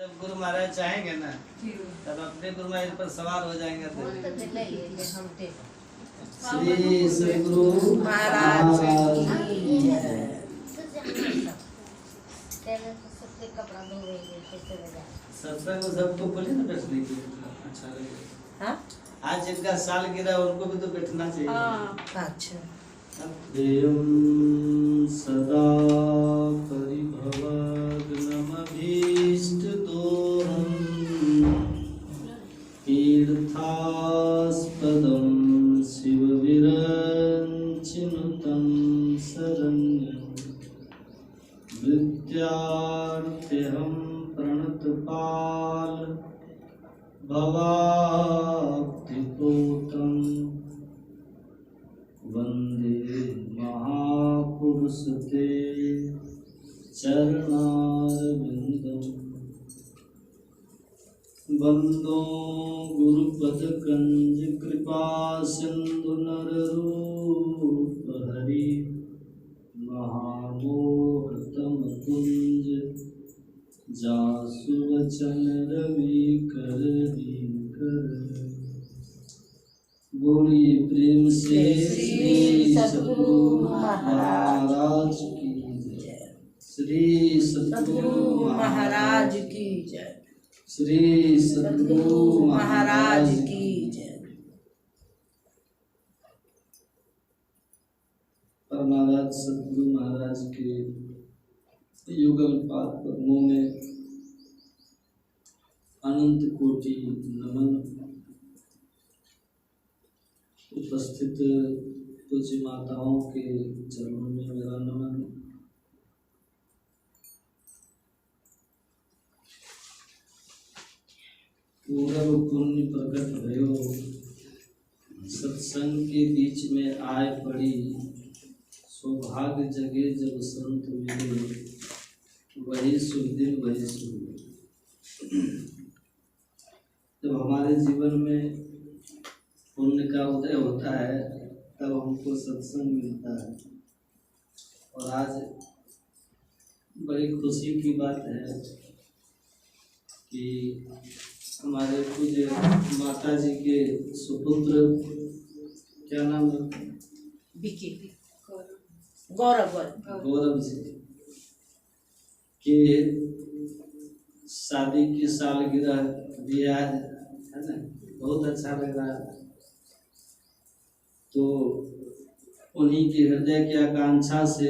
जब गुरु महाराज चाहेंगे ना तब अपने गुरु महाराज पर सवार हो जाएंगे। श्री सद्गुरु महाराज की जय। सत्संग में सबको बोले ना बैठने के लिए, अच्छा लगेगा। हाँ? आज जिनका साल गिरा उनको भी तो बैठना चाहिए। अच्छा। सदा तीर्थास्पदं शिवविरञ्चिनुतं शरण्यं विद्यार्थ्यहं प्रणतपाल भवाब्धिपूतं वन्दे महापुरुष ते चरणारविन्दम् वंदो गुरुपदकंज कृपा सिंधु नररूप हरि महामोहतम कुंज जासु वचन रवि कर बोली प्रेम से श्री सद्गुरु महाराज की जय। श्री सद्गुरु महाराज की जय। श्री सद्गुरु महाराज की जय। परमाराज सद्गुरु महाराज के युगल पाद पद्मों में अनंत कोटि नमन। उपस्थित पूज्य माताओं के चरणों में मेरा नमन। पूर्व पुण्य प्रकट भयो सत्संग के बीच में आए पड़ी। सौभाग्य जगे जब संत मिले वही शुभ दिन वही शुभ। जब हमारे जीवन में पुण्य का उदय होता है तब हमको सत्संग मिलता है। और आज बड़ी खुशी की बात है कि हमारे पूज्य माता जी के सुपुत्र, क्या नाम है? गौरव जी के शादी की सालगिरह दिया है ना। बहुत अच्छा लग रहा है। तो उन्हीं की हृदय की आकांक्षा से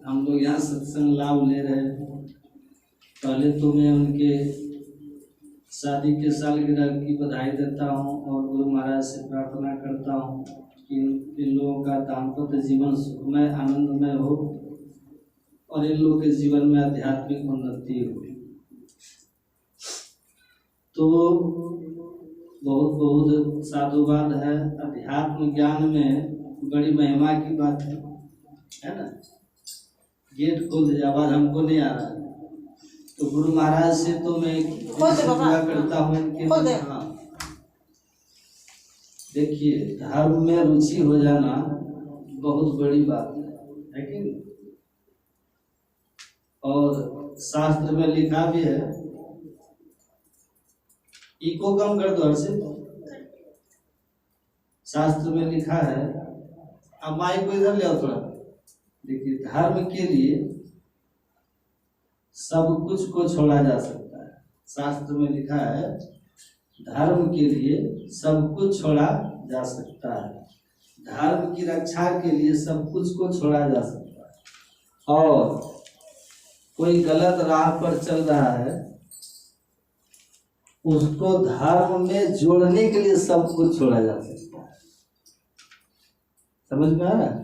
हम लोग यहाँ सत्संग लाभ ले रहे हैं। पहले तो मैं उनके शादी के सालगिरह की बधाई देता हूँ और गुरु महाराज से प्रार्थना करता हूँ कि इन लोगों का दाम्पत्य जीवन सुखमय आनंदमय हो और इन लोगों के जीवन में आध्यात्मिक उन्नति हो। तो बहुत बहुत साधुवाद है। अध्यात्म ज्ञान में बड़ी महिमा की बात है ना। गेट खोल दे, आवाज हमको नहीं आ रहा है। तो गुरु महाराज से तो मैं दुआ करता हूँ इनके। हाँ, देखिए धर्म में रुचि हो जाना बहुत बड़ी बात है कि नहीं। और शास्त्र में लिखा भी है, इको कम कर दो हर्षित। शास्त्र में लिखा है, अब माइक को इधर ले आओ थोड़ा। देखिए धर्म के लिए सब कुछ को छोड़ा जा सकता है। शास्त्र में लिखा है धर्म के लिए सब कुछ छोड़ा जा सकता है। धर्म की रक्षा के लिए सब कुछ को छोड़ा जा सकता है। और कोई गलत राह पर चल रहा है उसको धर्म में जोड़ने के लिए सब कुछ छोड़ा जा सकता है। समझ में आ रहा है?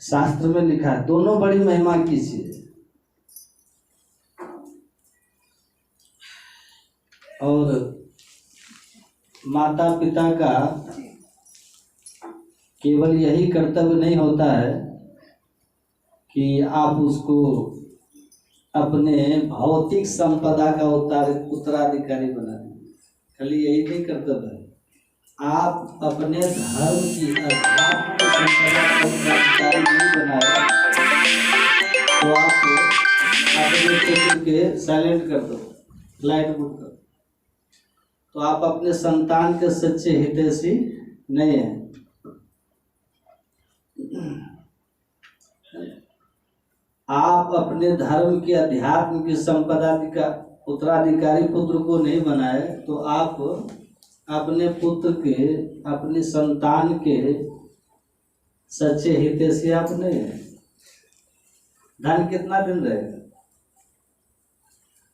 शास्त्र में लिखा है, दोनों बड़ी महिमा की चीज है। और माता पिता का केवल यही कर्तव्य नहीं होता है कि आप उसको अपने भौतिक संपदा का उत्तराधिकारी बना दें। खाली यही नहीं कर्तव्य है, आप अपने धर्म की अध्यात्म संपदा को उत्तराधिकारी नहीं बनाए तो आप के साइलेंट कर दो, लाइट बुक कर। तो आप अपने संतान के सच्चे हितैषी नहीं हैं। आप अपने धर्म के अध्यात्म की संपदा का उत्तराधिकारी पुत्र को नहीं बनाए तो आप अपने पुत्र के, अपनी संतान के सच्चे हितैषी आप नहीं है। धन कितना दिन रहेगा?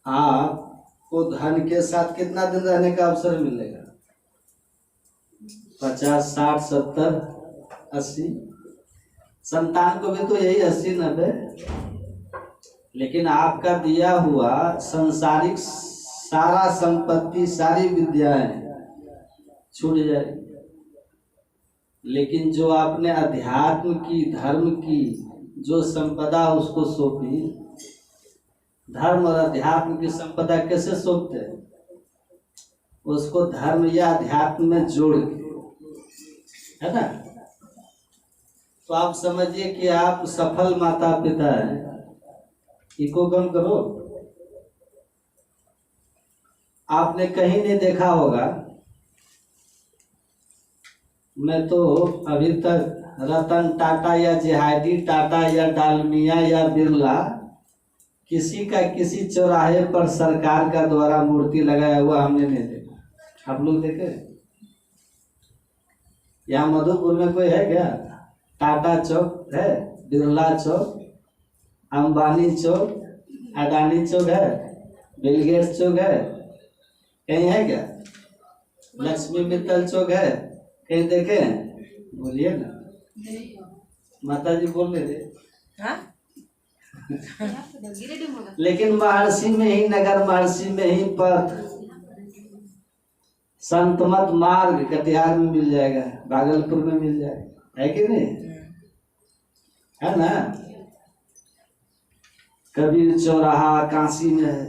आपको धन के साथ कितना दिन रहने का अवसर मिलेगा? 50, 60, 70, 80। संतान को भी तो यही 80, 90। लेकिन आपका दिया हुआ संसारिक सारा संपत्ति, सारी विद्याएं छूट जाएगी। लेकिन जो आपने अध्यात्म की, धर्म की जो संपदा उसको सौंपी, धर्म और अध्यात्म की संपदा कैसे सौंपते हैं? उसको धर्म या अध्यात्म में जोड़ के, है ना? तो आप समझिए कि आप सफल माता पिता हैं। इको कम करो। आपने कहीं नहीं देखा होगा, मैं तो अभी तक रतन टाटा या जेहाडी टाटा या डालमिया या बिरला किसी का किसी चौराहे पर सरकार का द्वारा मूर्ति लगाया हुआ हमने नहीं देखा। आप लोग देखे? यहाँ मधुपुर में कोई है क्या? टाटा चौक है, बिरला चौक, अंबानी चौक, अडानी चौक है, बिल गेट्स चौक है, कहीं है क्या? लक्ष्मी मित्तल चौक है, कहीं देखे? बोलिए ना, माता जी बोल रहे थे। लेकिन महर्षि में ही नगर, महर्षि में ही पथ, संतमत मार्ग कटिहार में मिल जाएगा, भागलपुर में मिल जाएगा, है कि नहीं? है ना? कबीर चौराहा काशी में है,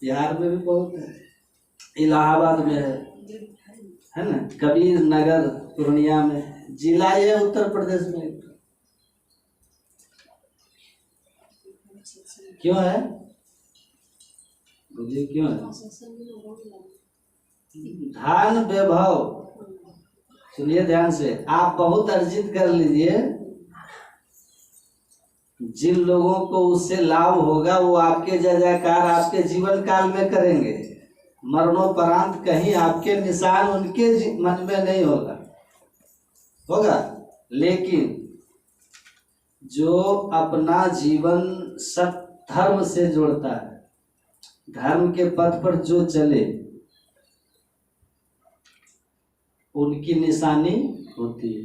बिहार में भी बहुत है, इलाहाबाद में है ना? कबीर नगर पूर्णिया में, जिला ये उत्तर प्रदेश में। क्यों है? मुझे क्यों है? धन वैभव, सुनिए ध्यान से, आप बहुत अर्जित कर लीजिए, जिन लोगों को उससे लाभ होगा वो आपके जय जयकार आपके जीवन काल में करेंगे। मरणोपरांत कहीं आपके निशान उनके मन में नहीं होगा। लेकिन जो अपना जीवन सत्य धर्म से जोड़ता है, धर्म के पथ पर जो चले, उनकी निशानी होती है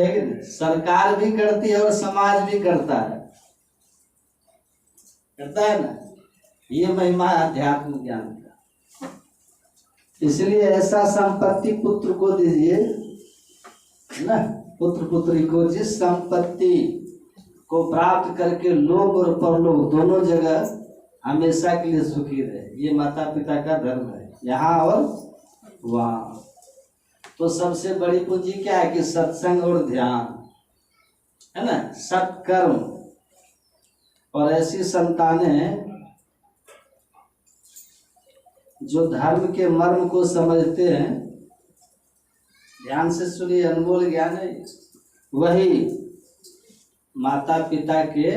कि नहीं? सरकार भी करती है और समाज भी करता है ना? ये महिमा अध्यात्म ज्ञान का। इसलिए ऐसा संपत्ति पुत्र को दीजिए ना, पुत्र पुत्री को, जिस संपत्ति को प्राप्त करके लोग और परलोक दोनों जगह हमेशा के लिए सुखी रहे। ये माता पिता का धर्म है, यहाँ और वहाँ। तो सबसे बड़ी पूंजी क्या है कि सत्संग और ध्यान, है ना? सत्कर्म। और ऐसी संतानें जो धर्म के मर्म को समझते हैं, ध्यान से सुनिए, अनमोल ज्ञान है, वही माता पिता के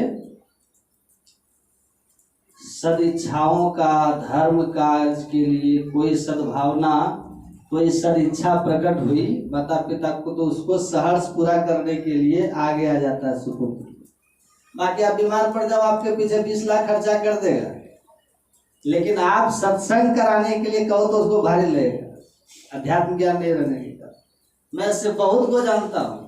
सदिच्छाओं का, धर्म कार्य के लिए कोई सद्भावना, कोई सदिच्छा प्रकट हुई माता पिता को, तो उसको सहर्ष पूरा करने के लिए आगे आ जाता है सुपुत्र। बाकी आप बीमार पड़ जाओ, आपके पीछे 20 लाख खर्चा कर देगा, लेकिन आप सत्संग कराने के लिए कहो तो उसको भारी लगेगा, अध्यात्म ज्ञान नहीं रहने के कारण। मैं इससे बहुत को जानता हूँ।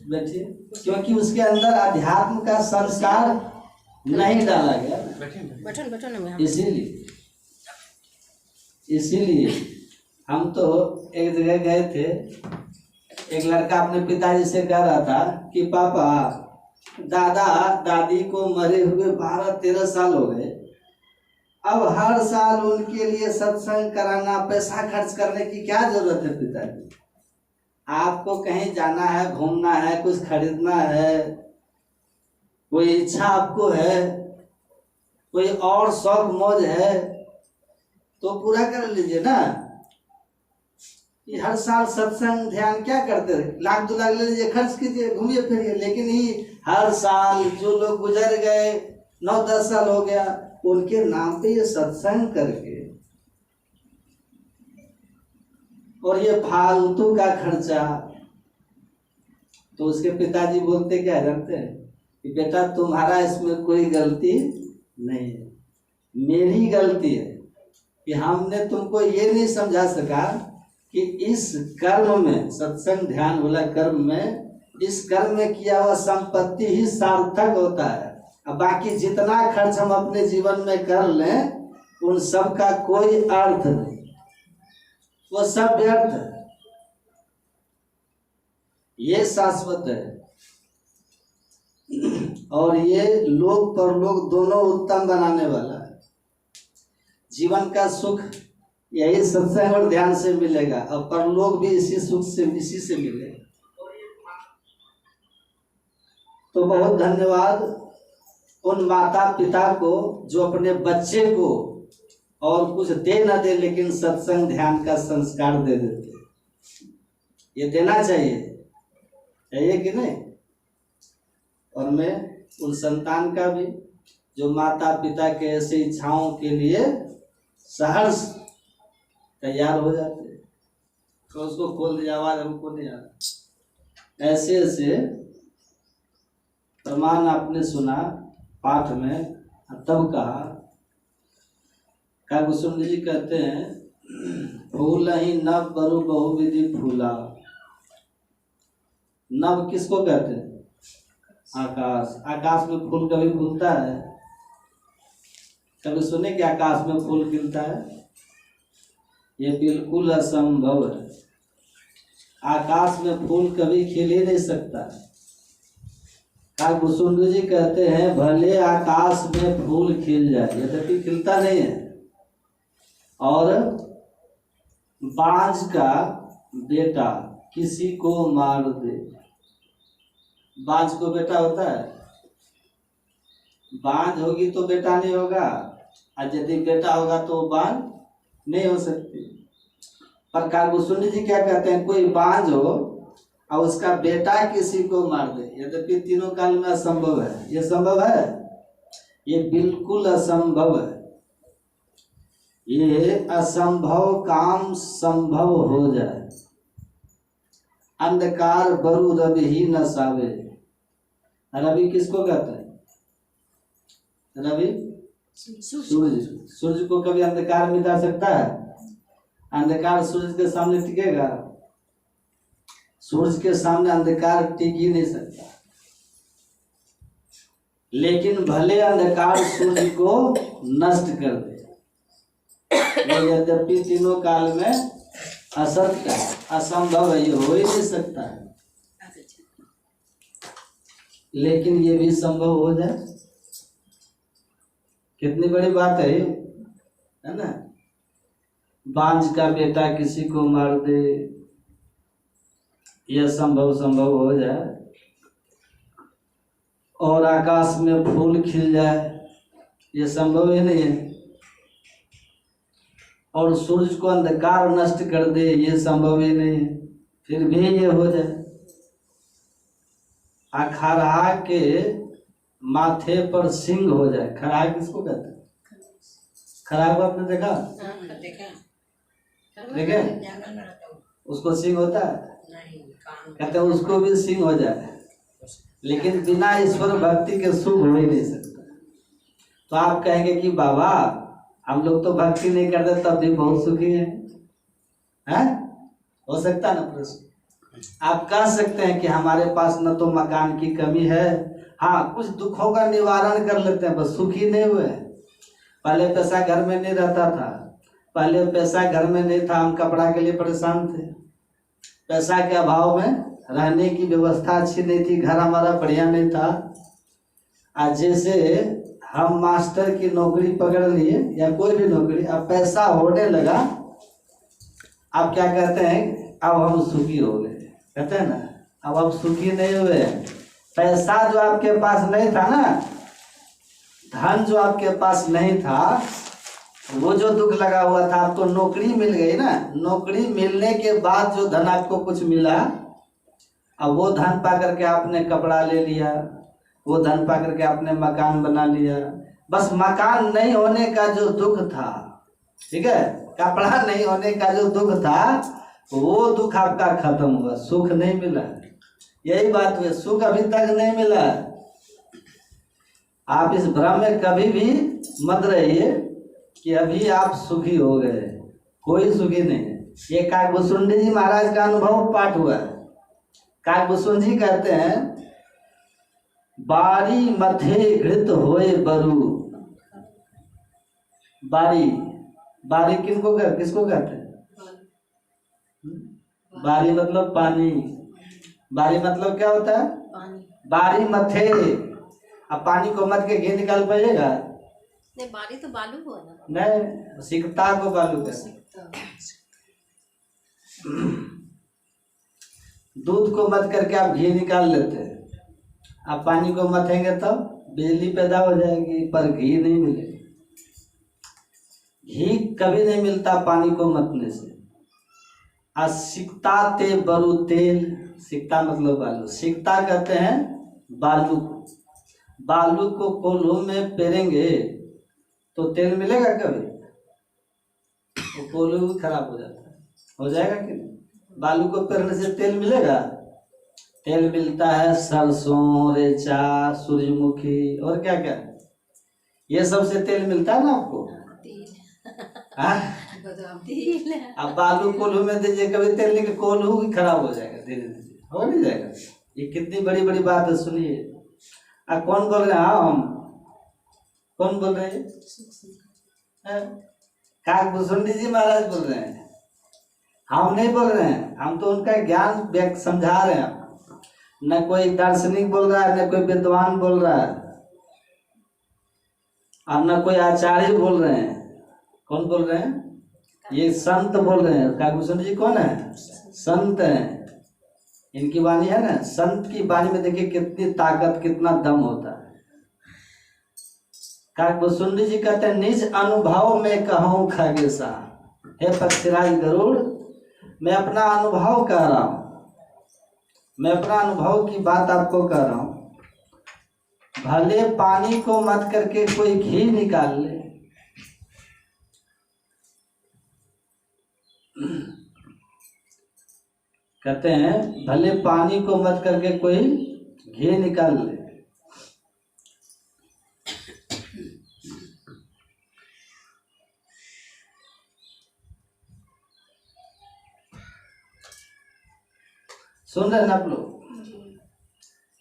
बैठिए, क्योंकि उसके अंदर अध्यात्म का संस्कार नहीं डाला गया। इसीलिए हम तो एक जगह गए थे, एक लड़का अपने पिताजी से कह रहा था कि पापा, दादा दादी को मरे हुए 12-13 साल हो गए, अब हर साल उनके लिए सत्संग कराना, पैसा खर्च करने की क्या जरूरत है पिताजी? आपको कहीं जाना है, घूमना है, कुछ खरीदना है, कोई इच्छा आपको है, कोई और शौक मौज है, तो पूरा कर लीजिए ना। कि हर साल सत्संग ध्यान क्या करते रहे, 1 लाख 2 लाख ले लीजिए, खर्च कीजिए, घूमिए फिरिए, लेकिन ही हर साल जो लोग गुजर गए, 9-10 साल हो गया, उनके नाम पे ये सत्संग करके और ये फालतू का खर्चा। तो उसके पिताजी बोलते क्या जानते हैं कि बेटा तुम्हारा इसमें कोई गलती नहीं है, मेरी गलती है कि हमने तुमको ये नहीं समझा सका कि इस कर्म में, सत्संग ध्यान वाला कर्म में, इस कर्म में किया हुआ संपत्ति ही सार्थक होता है। अब बाकी जितना खर्च हम अपने जीवन में कर लें, उन सब का कोई अर्थ नहीं, वो सब व्यर्थ है। ये शाश्वत है और ये लोक परलोक दोनों उत्तम बनाने वाला है। जीवन का सुख यही सत्संग और ध्यान से मिलेगा और परलोक भी इसी सुख से, इसी से मिलेगा। तो बहुत धन्यवाद उन माता पिता को जो अपने बच्चे को और कुछ दे न दे लेकिन सत्संग ध्यान का संस्कार दे देते। ये देना चाहिए कि नहीं। और मैं उन संतान का भी जो माता पिता के ऐसे इच्छाओं के लिए सहर्ष तैयार हो जाते, तो उसको खोल दिया, आवाज हमको नहीं आ रहा। ऐसे ऐसे प्रमाण आपने सुना पाठ में। तब कहा काकुसुम जी कहते हैं फूल ही नव बरु बहुविधि फूला। नव किसको कहते हैं? आकाश। आकाश में फूल कभी फूलता है? कभी सुने कि आकाश में फूल खिलता है? ये बिल्कुल असंभव है। आकाश में फूल कभी खिल ही नहीं सकता। काकुसुम जी कहते हैं भले आकाश में फूल खिल जाए, यद्यपि खिलता नहीं है। और बाज का बेटा किसी को मार दे। बाज को बेटा होता है? बाज होगी तो बेटा नहीं होगा, और यदि बेटा होगा तो बाज नहीं हो सकती। पर काकुसुम जी क्या कहते हैं, कोई बाज हो और उसका बेटा किसी को मार दे, यद्यपि तीनों काल में असंभव है। ये संभव है? ये बिल्कुल असंभव है। ये असंभव काम संभव हो जाए। अंधकार बरु रवि ही न सावे। रवि किसको कहते हैं? रवि सूरज। सूरज को कभी अंधकार मिटा सकता है? अंधकार सूरज के सामने टिकेगा? सूरज के सामने अंधकार टिक ही नहीं सकता। लेकिन भले अंधकार सूरज को नष्ट कर दे, यद्यपि तीनों काल में असत्य है, असंभव है, ये हो ही नहीं सकता है। लेकिन ये भी संभव हो जाए, कितनी बड़ी बात है ना। बांझ का बेटा किसी को मार दे, यह संभव हो जाए। और आकाश में फूल खिल जाए, ये संभव ही नहीं है। और सूरज को अंधकार नष्ट कर दे, ये संभव ही नहीं है। फिर भी ये हो जाए। खरहा के माथे पर सिंह हो जाए। खरहा किसको कहते हैं? खरहा को आपने देखा? देखे? उसको सिंह होता है? कहते हैं उसको भी सिंह हो जाए, लेकिन बिना ईश्वर भक्ति के सुख हो ही नहीं सकता। तो आप कहेंगे कि बाबा हम लोग तो भक्ति नहीं करते तब भी बहुत सुखी हैं? हो सकता ना प्रश्न? आप कह सकते हैं कि हमारे पास न तो मकान की कमी है, हाँ कुछ दुखों का निवारण कर लेते हैं, बस सुखी नहीं हुए। पहले पैसा घर में नहीं रहता था, पहले पैसा घर में नहीं था, हम कपड़ा के लिए परेशान थे। पैसा के अभाव में रहने की व्यवस्था अच्छी नहीं थी, घर हमारा बढ़िया नहीं था। आज जैसे हम मास्टर की नौकरी पकड़ लिए या कोई भी नौकरी, अब पैसा होने लगा, अब क्या कहते हैं, अब हम सुखी हो गए। कहते हैं ना, अब आप सुखी नहीं हुए। पैसा जो आपके पास नहीं था ना, धन जो आपके पास नहीं था, वो जो दुख लगा हुआ था, आपको नौकरी मिल गई ना, नौकरी मिलने के बाद जो धन आपको कुछ मिला, अब वो धन पा करके आपने कपड़ा ले लिया, वो धन पा करके आपने मकान बना लिया। बस मकान नहीं होने का जो दुख था, ठीक है, कपड़ा नहीं होने का जो दुख था, वो दुख आपका खत्म हुआ, सुख नहीं मिला। यही बात हुई, सुख अभी तक नहीं मिला। आप इस भ्रम में कभी भी मत रहिए कि अभी आप सुखी हो गए, कोई सुखी नहीं है। ये काकभूषुंडी जी महाराज का अनुभव पाठ हुआ है। काकभूषुंडी जी कहते हैं, बारी मथे घृत होए बरु। बारी, बारी किसको कहते हैं? बारी मतलब पानी। बारी मतलब क्या होता है? पानी। बारी मथे, अब पानी को मत के घी निकाल पाइएगा? नहीं, बारी तो बालू हुआ ना। नहीं, सिकता को बालू कहते हैं। दूध को मत करके आप घी निकाल लेते हैं, आप पानी को मथेंगे तब बिजली पैदा हो जाएगी, पर घी नहीं मिलेगा। घी कभी नहीं मिलता पानी को मतने से। सिकता ते बरु तेल, सिकता मतलब बालू, सिकता कहते हैं बालू। बालू को कोल्हू में पेरेंगे तो तेल मिलेगा कभी? तो कोल्हू भी खराब हो जाता है, हो जाएगा कि नहीं? बालू को पेरने से तेल मिलेगा? तेल मिलता है सरसों, रेचा, सूर्यमुखी और क्या क्या, ये सब से तेल मिलता है ना आपको। अब बालू कोल्हू में दीजिए, कभी तेल नहीं, कोल्हू भी खराब हो जाएगा, धीरे धीरे हो नहीं जाएगा। ये कितनी बड़ी बड़ी बात है, सुनिए। कौन बोल रहे हैं? हम कौन बोल रहे हैं? काकभूषुंडी जी महाराज बोल रहे हैं, हम नहीं बोल रहे हैं। हम तो उनका ज्ञान समझा रहे हैं। न कोई दार्शनिक बोल रहा है, न कोई विद्वान बोल रहा है, और न कोई आचार्य बोल रहे हैं। कौन बोल रहे हैं? ये संत बोल रहे हैं। काकभूषुंडी जी कौन है? संत हैं। इनकी वाणी है ना, संत की वाणी में देखिए कितनी ताकत, कितना दम होता है। काकभूषुंडी जी कहते हैं, निज अनुभव में कहूँ खगेशा। हे पक्षीराज गरुड़, मैं अपना अनुभव कह रहा हूँ, मैं अपना अनुभव की बात आपको कह रहा हूँ। भले पानी को मत करके कोई घी निकाल ले, कहते हैं भले पानी को मत करके कोई घी निकाल ले। सुन रहे हैं आप लोग?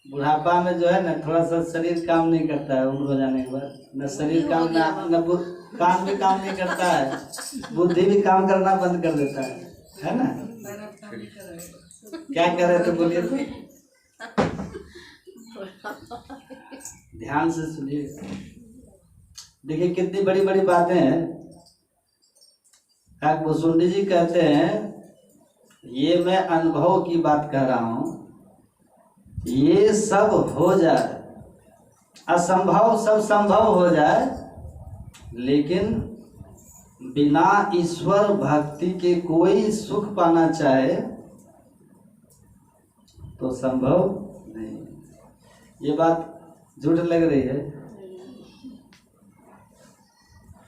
बुढ़ापा में जो है ना, थोड़ा सा शरीर काम नहीं करता है उम्र हो जाने के बाद। न शरीर काम, न कान भी काम नहीं करता है, बुद्धि भी काम करना बंद कर देता है ना? क्या कर रहे थे बोलिए तो? ध्यान से सुनिए, देखिए कितनी बड़ी बड़ी बातें हैं। काकभूषुंडी जी कहते हैं, ये मैं अनुभव की बात कह रहा हूं, ये सब हो जाए, असंभव सब संभव हो जाए, लेकिन बिना ईश्वर भक्ति के कोई सुख पाना चाहे तो संभव नहीं। ये बात झूठ लग रही है?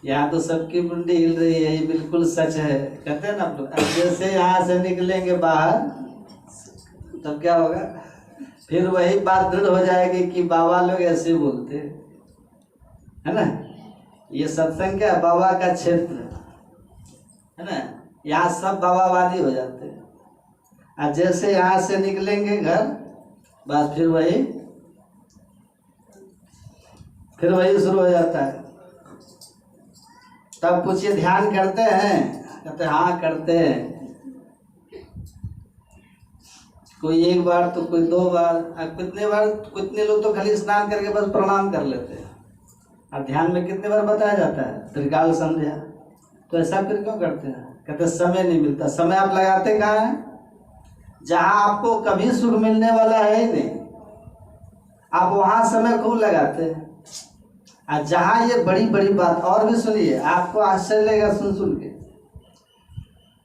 यहाँ तो सबकी मुंडी हिल रही है, ये बिल्कुल सच है। कहते हैं ना आप लोग, जैसे यहाँ से निकलेंगे बाहर तब क्या होगा? फिर वही बात दृढ़ हो जाएगी कि बाबा लोग ऐसे बोलते है ना। ये सत्संग क्या, बाबा का क्षेत्र है ना, यहाँ सब बाबावादी हो जाते हैं। और जैसे यहाँ से निकलेंगे घर, बस फिर वही शुरू हो जाता है। तब पूछिए ध्यान करते हैं? कहते हाँ करते हैं, कोई एक बार तो कोई 2 बार, कितने बार, कितने लोग तो खाली स्नान करके बस प्रणाम कर लेते हैं। और ध्यान में कितने बार बताया जाता है? त्रिकाल संध्या। तो ऐसा फिर क्यों करते हैं? कहते समय नहीं मिलता। समय आप लगाते कहाँ हैं? जहां आपको कभी सुख मिलने वाला है ही नहीं, आप वहां समय खूब लगाते हैं। और जहां ये बड़ी बड़ी बात, और भी सुनिए, आपको आश्चर्य लगेगा सुन सुन के।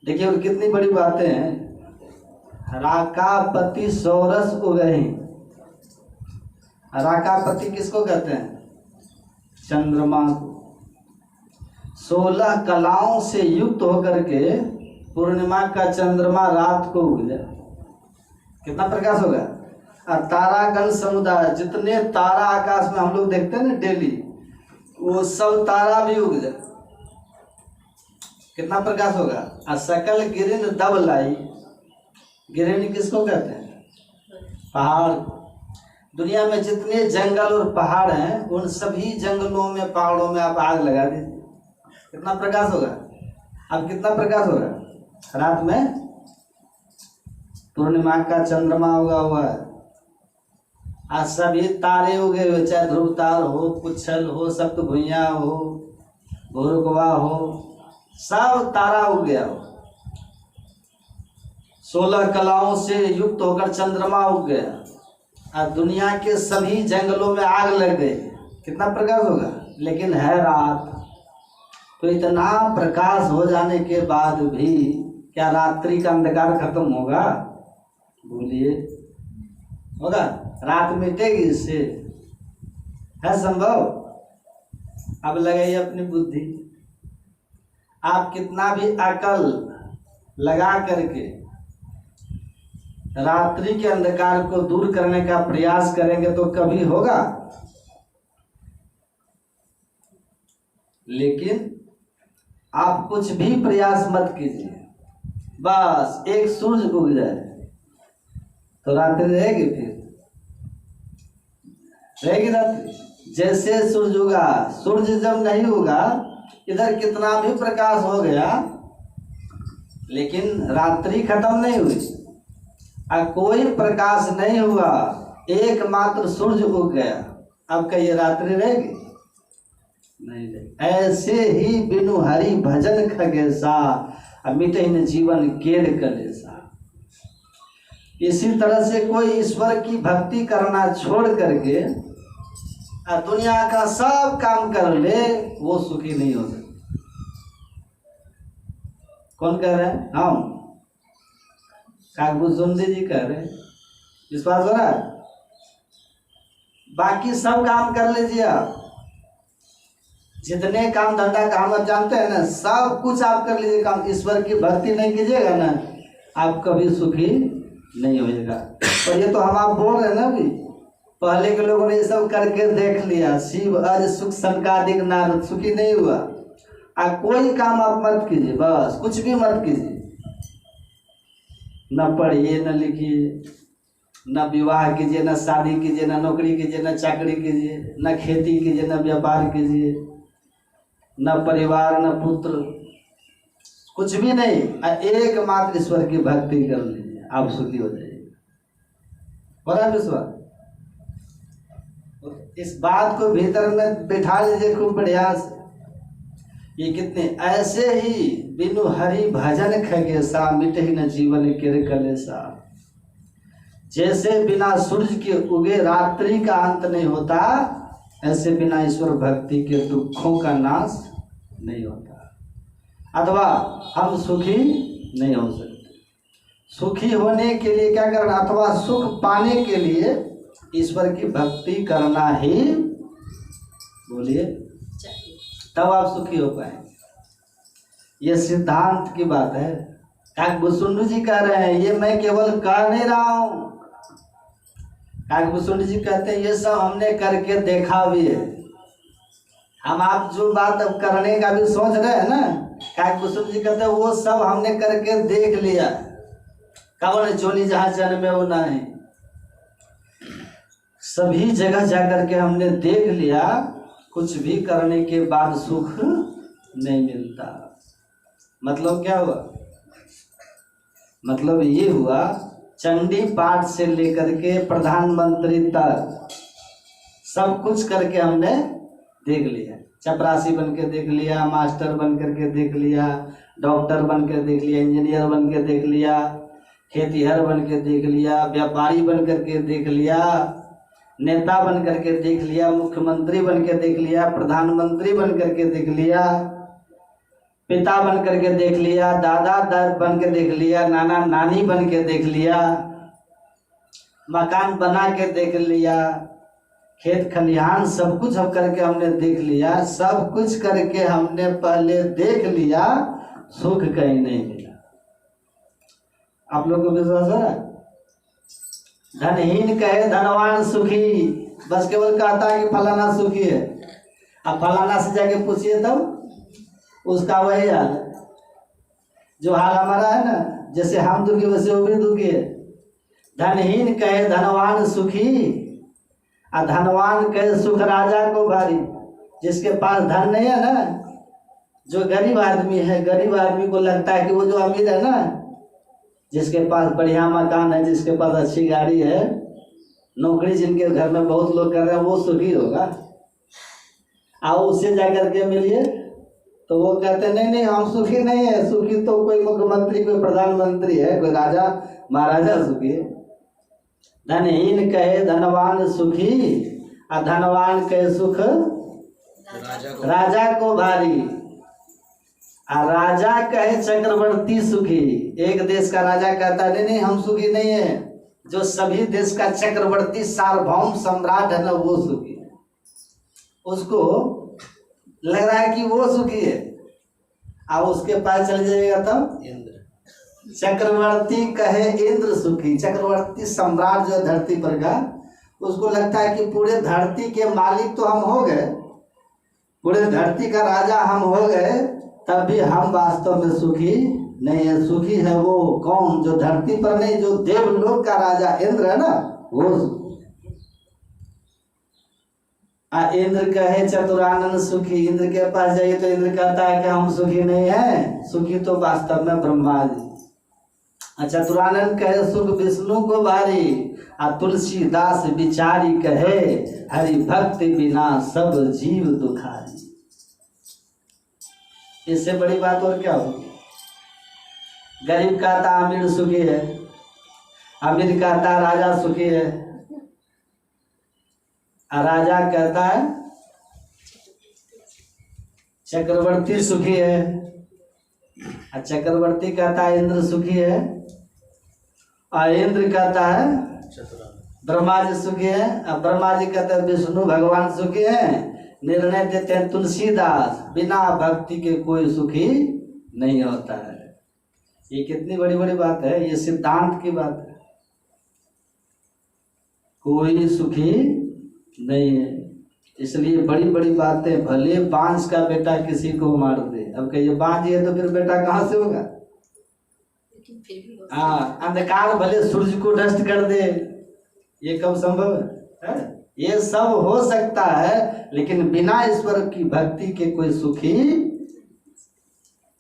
देखिए और कितनी बड़ी बातें हैं। राकापति सौरस उगहि। राकापति किसको कहते हैं? चंद्रमा को। 16 कलाओं से युक्त होकर के पूर्णिमा का चंद्रमा रात को उग जाए, कितना प्रकाश होगा। और तारागण समुदाय, जितने तारा आकाश में हम लोग देखते हैं ना डेली, वो सब तारा भी उग जाए, कितना प्रकाश होगा। और सकल गिरिन दब लाई। गिरिन किसको कहते हैं? पहाड़। दुनिया में जितने जंगल और पहाड़ हैं, उन सभी जंगलों में पहाड़ों में आप आग लगा दीजिए, कितना प्रकाश होगा। अब कितना प्रकाश होगा रात में? पूर्णिमा का चंद्रमा उगा हुआ है, आज सभी तारे उगे हुए, चाहे ध्रुव तार हो, पुच्छल हो, सप्तभुइयां हो, भूर्गवा हो, सब तारा उग गया हो। 16 कलाओं से युक्त होकर चंद्रमा उग गया और दुनिया के सभी जंगलों में आग लग गई, कितना प्रकाश होगा। लेकिन है रात, तो इतना प्रकाश हो जाने के बाद भी क्या रात्रि का अंधकार खत्म होगा? बोलिए, होगा? रात मिटेगी इससे? है संभव? अब लगाइए अपनी बुद्धि। आप कितना भी अकल लगा करके रात्रि के अंधकार को दूर करने का प्रयास करेंगे तो कभी होगा? लेकिन आप कुछ भी प्रयास मत कीजिए, बस एक सूरज उग जाए तो रात्रि रहेगी, फिर रहेगी रात्रि। जैसे सूरज उगा, सूरज जब नहीं उगा, इधर कितना भी प्रकाश हो गया, लेकिन रात्रि खत्म नहीं हुई और कोई प्रकाश नहीं हुआ, एकमात्र सूरज उग गया। अब कहिए रात्रि रहेगी? नहीं रहेगी। ऐसे ही बिनु हरि भजन खगेसा, मिटे न जीवन केड़ कलेसा। इसी तरह से कोई ईश्वर की भक्ति करना छोड़ करके दुनिया का सब काम कर ले, वो सुखी नहीं हो सकता। कौन कह रहे हैं? हम काकभूषुंडी जी कह रहे हैं। विश्वास हो रहा है? बाकी सब काम कर लीजिए आप, जितने काम धंधा का हम जानते हैं ना, सब कुछ आप कर लीजिए काम, ईश्वर की भक्ति नहीं कीजिएगा ना, आप कभी सुखी नहीं होइएगा। और ये तो हम आप बोल रहे हैं ना, अभी पहले के लोगों ने ये सब करके देख लिया। शिव अज सुख संकादिक नारद, सुखी नहीं हुआ। कोई काम आप मत कीजिए, बस कुछ भी मत कीजिए, न पढ़िए, न लिखिए, न विवाह कीजिए, न शादी कीजिए, न नौकरी कीजिए, न चाकरी कीजिए, न खेती कीजिए, न व्यापार कीजिए, न परिवार, न पुत्र, कुछ भी नहीं। एकमात्र ईश्वर की भक्ति कर लीजिए, आप सुखी हो जाइए। बड़ा विश्वास, इस बात को भीतर में बिठा लीजिए खूब बढ़िया से। ये कितने ऐसे ही बिनु हरि भजन खगेसा, मिटे ही न जीवन केर कलेसा। जैसे बिना सूरज के उगे रात्रि का अंत नहीं होता, ऐसे बिना ईश्वर भक्ति के दुखों का नाश नहीं होता। अथवा हम सुखी नहीं हो सकते। सुखी होने के लिए क्या करना, अथवा सुख पाने के लिए ईश्वर की भक्ति करना ही, बोलिए, तब आप सुखी हो पाए। ये सिद्धांत की बात है। काकभूषुंडी जी कह रहे हैं, ये मैं केवल कह नहीं रहा हूं। काकभूषुंडी जी कहते हैं ये सब हमने करके देखा भी है। हम आप जो बात अब करने का भी सोच रहे हैं ना, काकभूषुंडी जी कहते हैं वो सब हमने करके देख लिया। कवन जोनी जहां जन्मे वो नहीं, सभी जगह जाकर के हमने देख लिया, कुछ भी करने के बाद सुख नहीं मिलता। मतलब क्या हुआ? मतलब ये हुआ, चंडी पाठ से लेकर के प्रधानमंत्री तक सब कुछ करके हमने देख लिया। चपरासी बन के देख लिया, मास्टर बन करके देख लिया, डॉक्टर बन के देख लिया, इंजीनियर बन के देख लिया, खेतीहर बन के देख लिया, व्यापारी बन करके देख लिया, नेता बन करके देख लिया, मुख्यमंत्री बन के देख लिया, प्रधानमंत्री बन करके देख लिया, पिता बन करके देख लिया, दादा बन के देख लिया, नाना नानी बन के देख लिया, मकान बना के देख लिया, खेत खलिहान सब कुछ हम करके हमने देख लिया। सब कुछ करके हमने पहले देख लिया, सुख कहीं नहीं मिला। आप लोग को विश्वास हो रहा है? धनहीन कहे धनवान सुखी, बस केवल कहता है कि फलाना सुखी है। अब फलाना से जाके पूछिए तब उसका वही हाल है जो हाल हमारा है ना। जैसे हम दुखी वैसे वो भी दुखी है। धनहीन कहे धनवान सुखी, और धनवान कहे सुख राजा को भारी। जिसके पास धन नहीं है ना, जो गरीब आदमी है, गरीब आदमी को लगता है कि वो जो अमीर है ना, जिसके पास बढ़िया मकान है, जिसके पास अच्छी गाड़ी है, नौकरी जिनके घर में बहुत लोग कर रहे हैं, वो सुखी होगा। आओ उससे जाकर के मिलिए तो वो कहते नहीं नहीं हम सुखी नहीं है। सुखी तो कोई मुख्यमंत्री, कोई प्रधानमंत्री है, कोई राजा महाराजा सुखी है। धनहीन कहे धनवान सुखी, और धनवान कहे सुख राजा को भारी। और राजा कहे चक्रवर्ती सुखी। एक देश का राजा कहता नहीं नहीं हम सुखी नहीं है। जो सभी देश का चक्रवर्ती सार्वभौम सम्राट है ना, वो सुखी है। उसको लग रहा है कि वो सुखी है। अब उसके पास चले जाइएगा तब इंद्र। चक्रवर्ती कहे इंद्र सुखी। चक्रवर्ती सम्राट जो धरती पर का, उसको लगता है कि पूरे धरती के मालिक तो हम हो गए, पूरे धरती का राजा हम हो गए, तब भी हम वास्तव में सुखी नहीं है। सुखी है वो कौन? जो धरती पर नहीं, जो देवलोक का राजा इंद्र है ना, वो। इंद्र कहे चतुरानंद सुखी। इंद्र के पास जाइए तो इंद्र कहता है कि हम सुखी नहीं है। सुखी तो वास्तव में ब्रह्मा जी। चतुरानंद कहे सुख विष्णु को भारी। तुलसीदास बिचारी कहे हरि भक्ति बिना सब जीव दुखारी। इससे बड़ी बात और क्या होगी? गरीब कहता अमीर सुखी है, अमीर कहता राजा सुखी है, राजा कहता है चक्रवर्ती सुखी है, और चक्रवर्ती कहता है इंद्र सुखी है, और इंद्र कहता है ब्रह्मा जी सुखी है, और ब्रह्मा जी कहते हैं विष्णु भगवान सुखी है। निर्णय देते हैं तुलसीदास, बिना भक्ति के कोई सुखी नहीं होता है। ये कितनी बड़ी बड़ी बात है, ये सिद्धांत की बात है। कोई सुखी नहीं है। इसलिए बड़ी बड़ी बातें, भले बांझ का बेटा किसी को मार दे। अब कहिए बांझ है तो फिर बेटा कहाँ से होगा? हाँ, अंधकार भले सूर्य को नष्ट कर दे, ये कब संभव है? ये सब हो सकता है, लेकिन बिना ईश्वर की भक्ति के कोई सुखी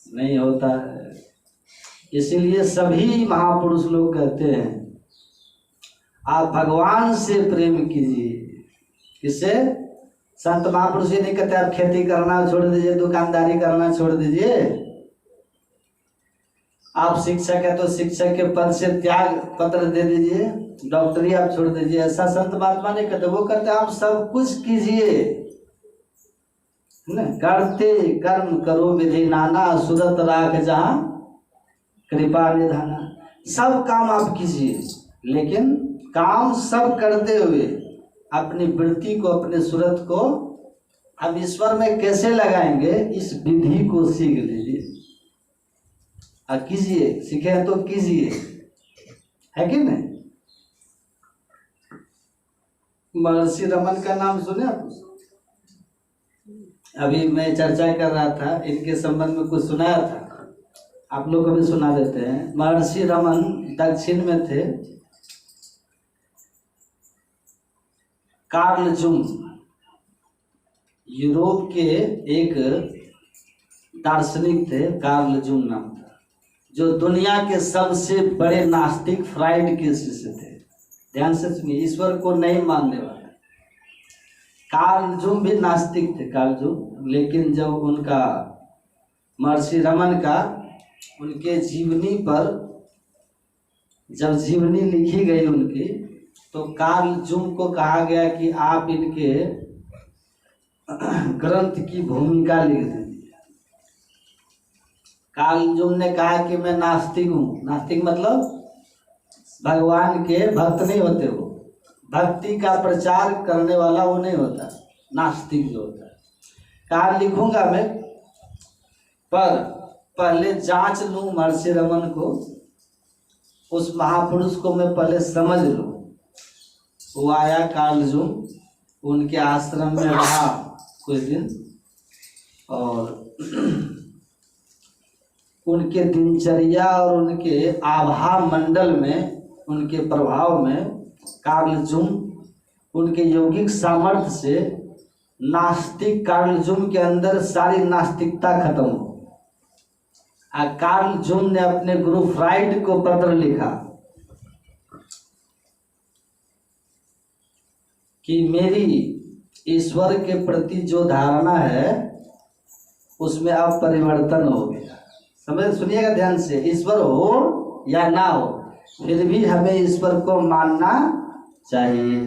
नहीं होता है। इसीलिए सभी महापुरुष लोग कहते हैं आप भगवान से प्रेम कीजिए। किससे? संत महापुरुष ये नहीं कहते आप खेती करना छोड़ दीजिए, दुकानदारी करना छोड़ दीजिए। आप शिक्षक है तो शिक्षक के पद से त्याग पत्र दे दीजिए, डॉक्टरी आप छोड़ दीजिए। ऐसा संत महात्मा नहीं कहते। वो कहते आप सब कुछ कीजिए, करते कर्म करो विधि नाना, सुरत राख जहाँ कृपा निधाना। सब काम आप कीजिए, लेकिन काम सब करते हुए अपनी वृत्ति को, अपने सूरत को अब ईश्वर में कैसे लगाएंगे, इस विधि को सीख लीजिए और कीजिए। सीखे तो कीजिए, है कि नहीं? महर्षि रमन का नाम सुने आप? अभी मैं चर्चा कर रहा था, इनके संबंध में कुछ सुनाया था, आप लोग को भी सुना देते हैं। महर्षि रमन दक्षिण में थे। कार्ल जुंग यूरोप के एक दार्शनिक थे, कार्ल जुंग नाम था, जो दुनिया के सबसे बड़े नास्तिक फ्राइड के शिष्य थे। ध्यान से सुनिए, ईश्वर को नहीं मानने वाले। कार्ल जुंग भी नास्तिक थे, कार्ल जुंग। लेकिन जब उनका महर्षि रमन का उनके जीवनी पर जब जीवनी लिखी गई उनकी, तो कार्ल जूम को कहा गया कि आप इनके ग्रंथ की भूमिका लिख दीजिए। कार्ल जूम ने कहा कि मैं नास्तिक हूँ। नास्तिक मतलब भगवान के भक्त नहीं होते, वो भक्ति का प्रचार करने वाला वो नहीं होता, नास्तिक जो होता है। कहा लिखूंगा मैं, पर पहले जांच लूं महर्षि रमन को, उस महापुरुष को मैं पहले समझ लूं। वो आया कार्ल जूम, उनके आश्रम में रहा कुछ दिन, और उनके दिनचर्या और उनके आभा मंडल में, उनके प्रभाव में कार्ल जूम, उनके यौगिक सामर्थ्य से नास्तिक कार्ल जूम के अंदर सारी नास्तिकता खत्म हो। कार्ल जूम ने अपने गुरु फ्राइड को पत्र लिखा कि मेरी ईश्वर के प्रति जो धारणा है उसमें अब परिवर्तन हो गया। समझ, सुनिएगा ध्यान से, ईश्वर हो या ना हो, फिर भी हमें ईश्वर को मानना चाहिए,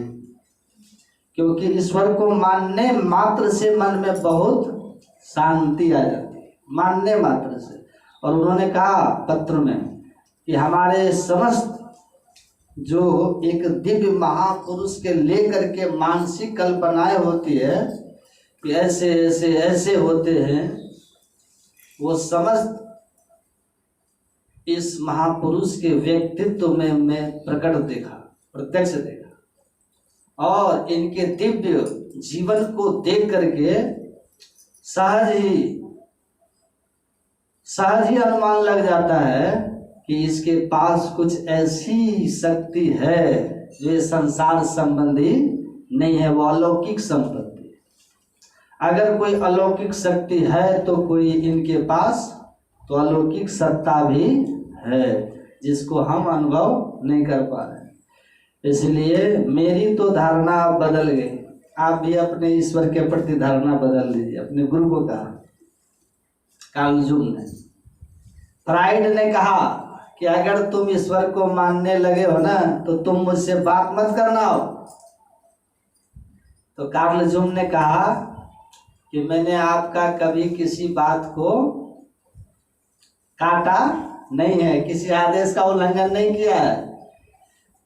क्योंकि ईश्वर को मानने मात्र से मन में बहुत शांति आ जाती है, मानने मात्र से। और उन्होंने कहा पत्र में कि हमारे समस्त जो एक दिव्य महापुरुष के लेकर के मानसिक कल्पनाएं होती है कि ऐसे ऐसे ऐसे होते हैं, वो समस्त इस महापुरुष के व्यक्तित्व में मैं प्रकट देखा, प्रत्यक्ष देखा, और इनके दिव्य जीवन को देख करके सहज ही अनुमान लग जाता है कि इसके पास कुछ ऐसी शक्ति है जो ये संसार संबंधी नहीं है, वो अलौकिक संपत्ति है। अगर कोई अलौकिक शक्ति है तो कोई इनके पास तो अलौकिक सत्ता भी है, जिसको हम अनुभव नहीं कर पा रहे। इसलिए मेरी तो धारणा बदल गई, आप भी अपने ईश्वर के प्रति धारणा बदल लीजिए। अपने गुरु को कहा कार्ल जूम ने। फ्राइड ने कहा कि अगर तुम ईश्वर को मानने लगे हो ना, तो तुम मुझसे बात मत करना हो। तो कार्ल जूम ने कहा कि मैंने आपका कभी किसी बात को काटा नहीं है, किसी आदेश का उल्लंघन नहीं किया है,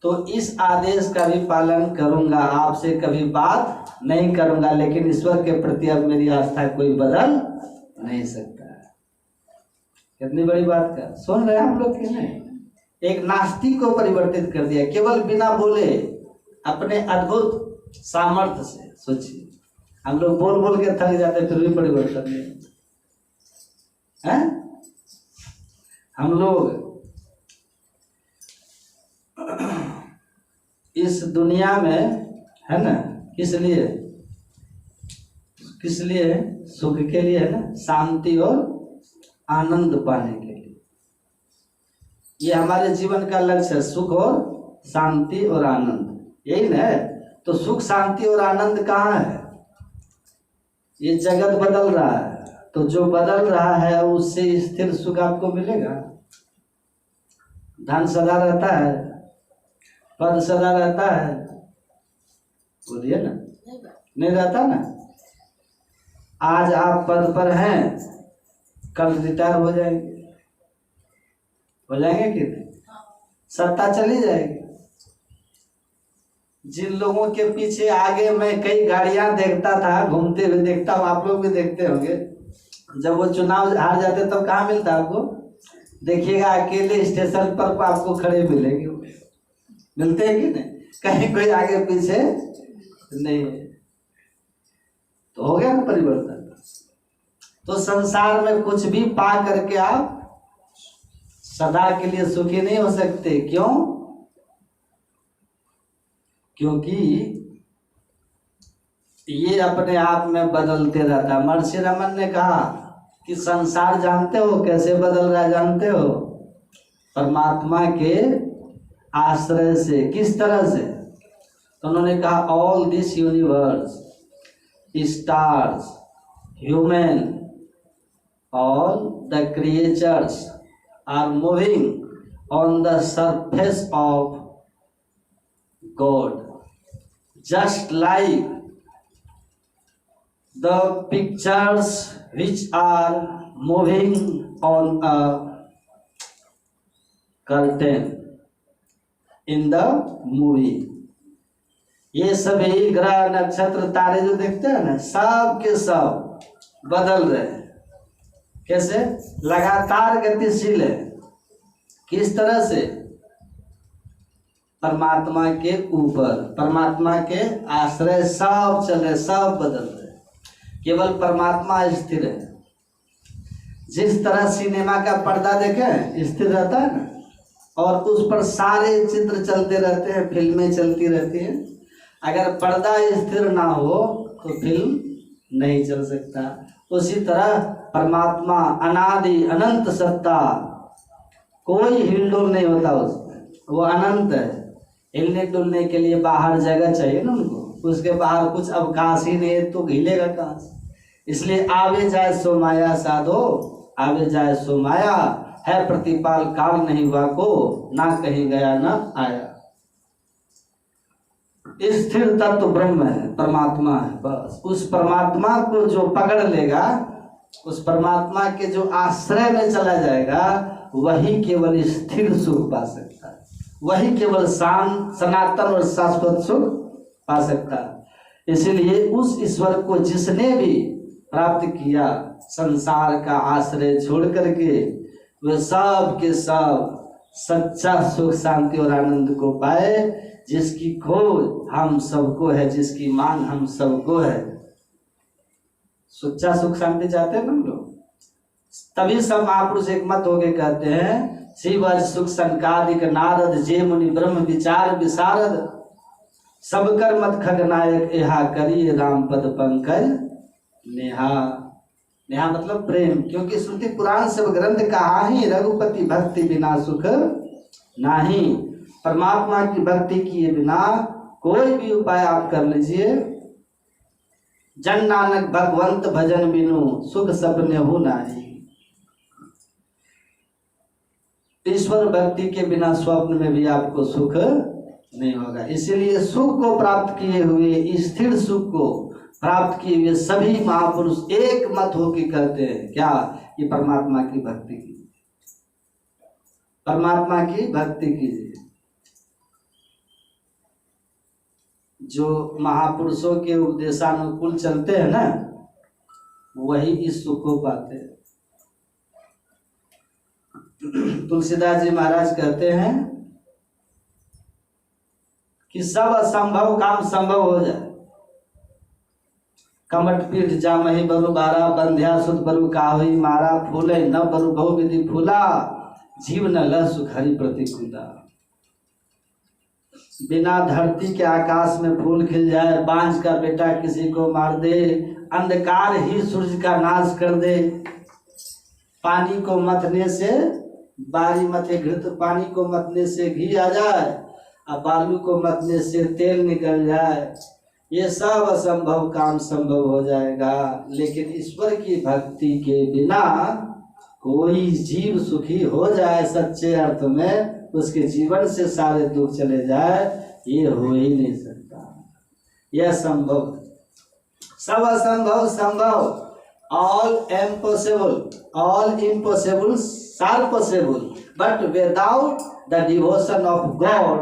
तो इस आदेश का भी पालन करूंगा, आपसे कभी बात नहीं करूंगा, लेकिन ईश्वर के प्रति अब मेरी आस्था कोई बदल नहीं सकता है। कितनी बड़ी बात का सुन रहे हैं हम लोग कि नहीं? एक नास्तिक को परिवर्तित कर दिया केवल बिना बोले, अपने अद्भुत सामर्थ्य से। सोचिए, हम लोग बोल बोल के थक जाते फिर भी परिवर्तन नहीं है। हम लोग इस दुनिया में है ना, किस लिए सुख के लिए है ना, शांति और आनंद पाने के लिए। ये हमारे जीवन का लक्ष्य है, सुख और शांति और आनंद, यही ना है। तो सुख शांति और आनंद कहाँ है? ये जगत बदल रहा है, तो जो बदल रहा है उससे स्थिर सुख आपको मिलेगा। धन सदा रहता है, पद सदा रहता है, बोलिए ना, नहीं रहता ना। आज आप पद पर हैं, कल रिटायर हो जाएंगे कि नहीं? सत्ता चली जाएगी। जिन लोगों के पीछे आगे मैं कई गाड़ियां देखता था, घूमते हुए देखता हूँ, आप लोग भी देखते होंगे, जब वो चुनाव हार जाते तब कहाँ मिलता आपको? देखिएगा अकेले स्टेशन पर आपको खड़े मिलेंगे, मिलते हैं कि नहीं? कहीं कोई आगे पीछे नहीं है। तो हो गया ना परिवर्तन। तो संसार में कुछ भी पा करके आप सदा के लिए सुखी नहीं हो सकते। क्यों? क्योंकि ये अपने आप में बदलते रहता है। महर्षि रमन ने कहा कि संसार जानते हो कैसे बदल रहा है? जानते हो? परमात्मा के आश्रय से। किस तरह से? तो उन्होंने कहा all this universe, stars, human, all the creatures are moving on the surface of God, just like the pictures which are moving on a curtain in the movie. ये सभी ग्रह नक्षत्र तारे जो देखते हैं ना, सब के सब बदल रहे हैं। कैसे? लगातार गतिशील है। किस तरह से? परमात्मा के ऊपर, परमात्मा के आश्रय सब चल रहे, सब बदल रहे। केवल परमात्मा स्थिर है। जिस तरह सिनेमा का पर्दा देखें स्थिर रहता है ना, और उस पर सारे चित्र चलते रहते हैं, फिल्में चलती रहती हैं। अगर पर्दा स्थिर ना हो तो फिल्म नहीं चल सकता। उसी तरह परमात्मा अनादि अनंत सत्ता, कोई हिलडुल नहीं होता उसमें, वो अनंत है। हिलने डुलने के लिए बाहर जगह चाहिए ना उनको, उसके बाहर कुछ अवकाश ही नहीं है तो हिलेगा कहाँ से? इसलिए आवे जाए सो माया साधो, आवे जाए सो माया, है प्रतिपाल काल नहीं हुआ को, ना कहीं गया ना आया। स्थिर तत्व ब्रह्म है, परमात्मा है। बस उस परमात्मा को जो पकड़ लेगा, उस परमात्मा के जो आश्रय में चला जाएगा, वही केवल स्थिर सुख पा सकता है, वही केवल शांत सनातन और शाश्वत सुख पा सकता है। इसलिए उस ईश्वर को जिसने भी प्राप्त किया, संसार का आश्रय छोड़ करके, वे सब के सब सच्चा सुख शांति और आनंद को पाए। जिसकी खोज हम सबको है, जिसकी मांग हम सबको है। सच्चा सुख शांति चाहते हैं ना लोग, तभी सब महापुरुष एक मत होके कहते हैं, शिव सुख संकादिक नारद जे मुनि ब्रह्म विचार विशारद, सब कर मत खगनायक एहा करिए राम पद पंकज नेहा। नेहा मतलब प्रेम, क्योंकि श्रुति पुराण सब ग्रंथ कहा ही रघुपति भक्ति बिना सुख नाही। परमात्मा की भक्ति किए बिना कोई भी उपाय आप कर लीजिए, जन नानक भगवंत भजन बिनु सुख सपने हो नाही। ईश्वर भक्ति के बिना स्वप्न में भी आपको सुख नहीं होगा। इसीलिए सुख को प्राप्त किए हुए, स्थिर सुख को प्राप्त किए हुए सभी महापुरुष एक मत होकर कहते हैं क्या? ये परमात्मा की भक्ति कीजिए, परमात्मा की भक्ति कीजिए। जो महापुरुषों के उपदेशानुकूल चलते हैं ना, वही इस सुख को पाते हैं। तुलसीदास जी महाराज कहते हैं कि सब असंभव काम संभव हो जाए। कमट पीठ जामहि बरु बारा, बंध्या सुत बरु काहुई मारा, फूले न बरु बहु विधि फूला, जीव न ल सुख हरि प्रतिकूला। बिना धरती के आकाश में फूल खिल जाए, बांझ का बेटा किसी को मार दे, अंधकार ही सूरज का नाश कर दे, पानी को मतने से बारी मते घृत, पानी को मतने से घी आ जाए, और बालू को मतने से तेल निकल जाए, ये सब असंभव काम संभव हो जाएगा। लेकिन ईश्वर की भक्ति के बिना कोई जीव सुखी हो जाए सच्चे अर्थ में, उसके जीवन से सारे दुख चले जाए, ये हो ही नहीं सकता। यह संभव, सब असंभव संभव, all impossible, all impossibles are possible, but without the devotion of God,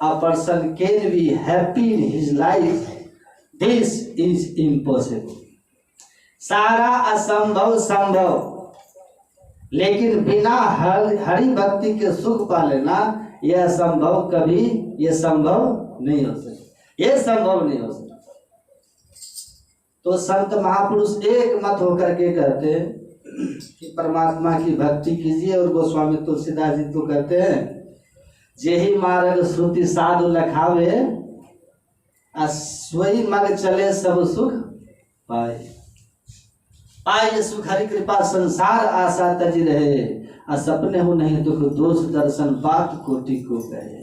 a person can be happy in his life. This is impossible. सारा असंभव संभव, लेकिन बिना हरि भक्ति के सुख पा लेना, यह संभव कभी, यह संभव नहीं हो सकता, यह संभव नहीं हो सकता। तो संत महापुरुष एक मत होकर के कहते हैं कि परमात्मा की भक्ति कीजिए। और गोस्वामी तुलसीदास जी तो कहते हैं, जेहि मार्ग श्रुति साधु लखावे, सोई मग चले सब सुख पाए। पाए सुख हरि कृपा संसार आशा तजी रहे, सपने हो नहीं दुख दोष दर्शन बात कोटि को कहे।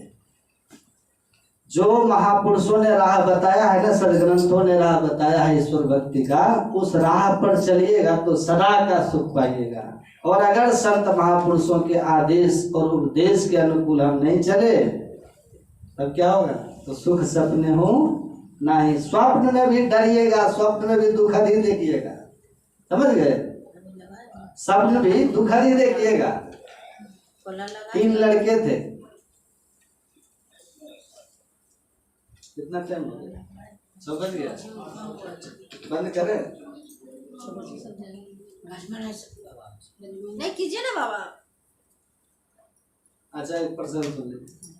जो महापुरुषों ने राह बताया है ना, सदग्रंथों ने राह बताया है ईश्वर भक्ति का, उस राह पर चलिएगा तो सदा का सुख पाइएगा। और अगर संत महापुरुषों के आदेश और उपदेश के अनुकूल हम नहीं चले तब क्या होगा? तो सुख सपने हो नहीं, स्वप्न में भी डरिएगा, स्वप्न में भी दुखद ही देखिएगा, समझ गए? स्वप्न भी दुखद ही देखिएगा। 3 लड़के थे, कितना टाइम हो गया? समझ गया? बंद करें? नहीं कीजिए ना बाबा। अच्छा एक प्रश्न सुन लीजिए।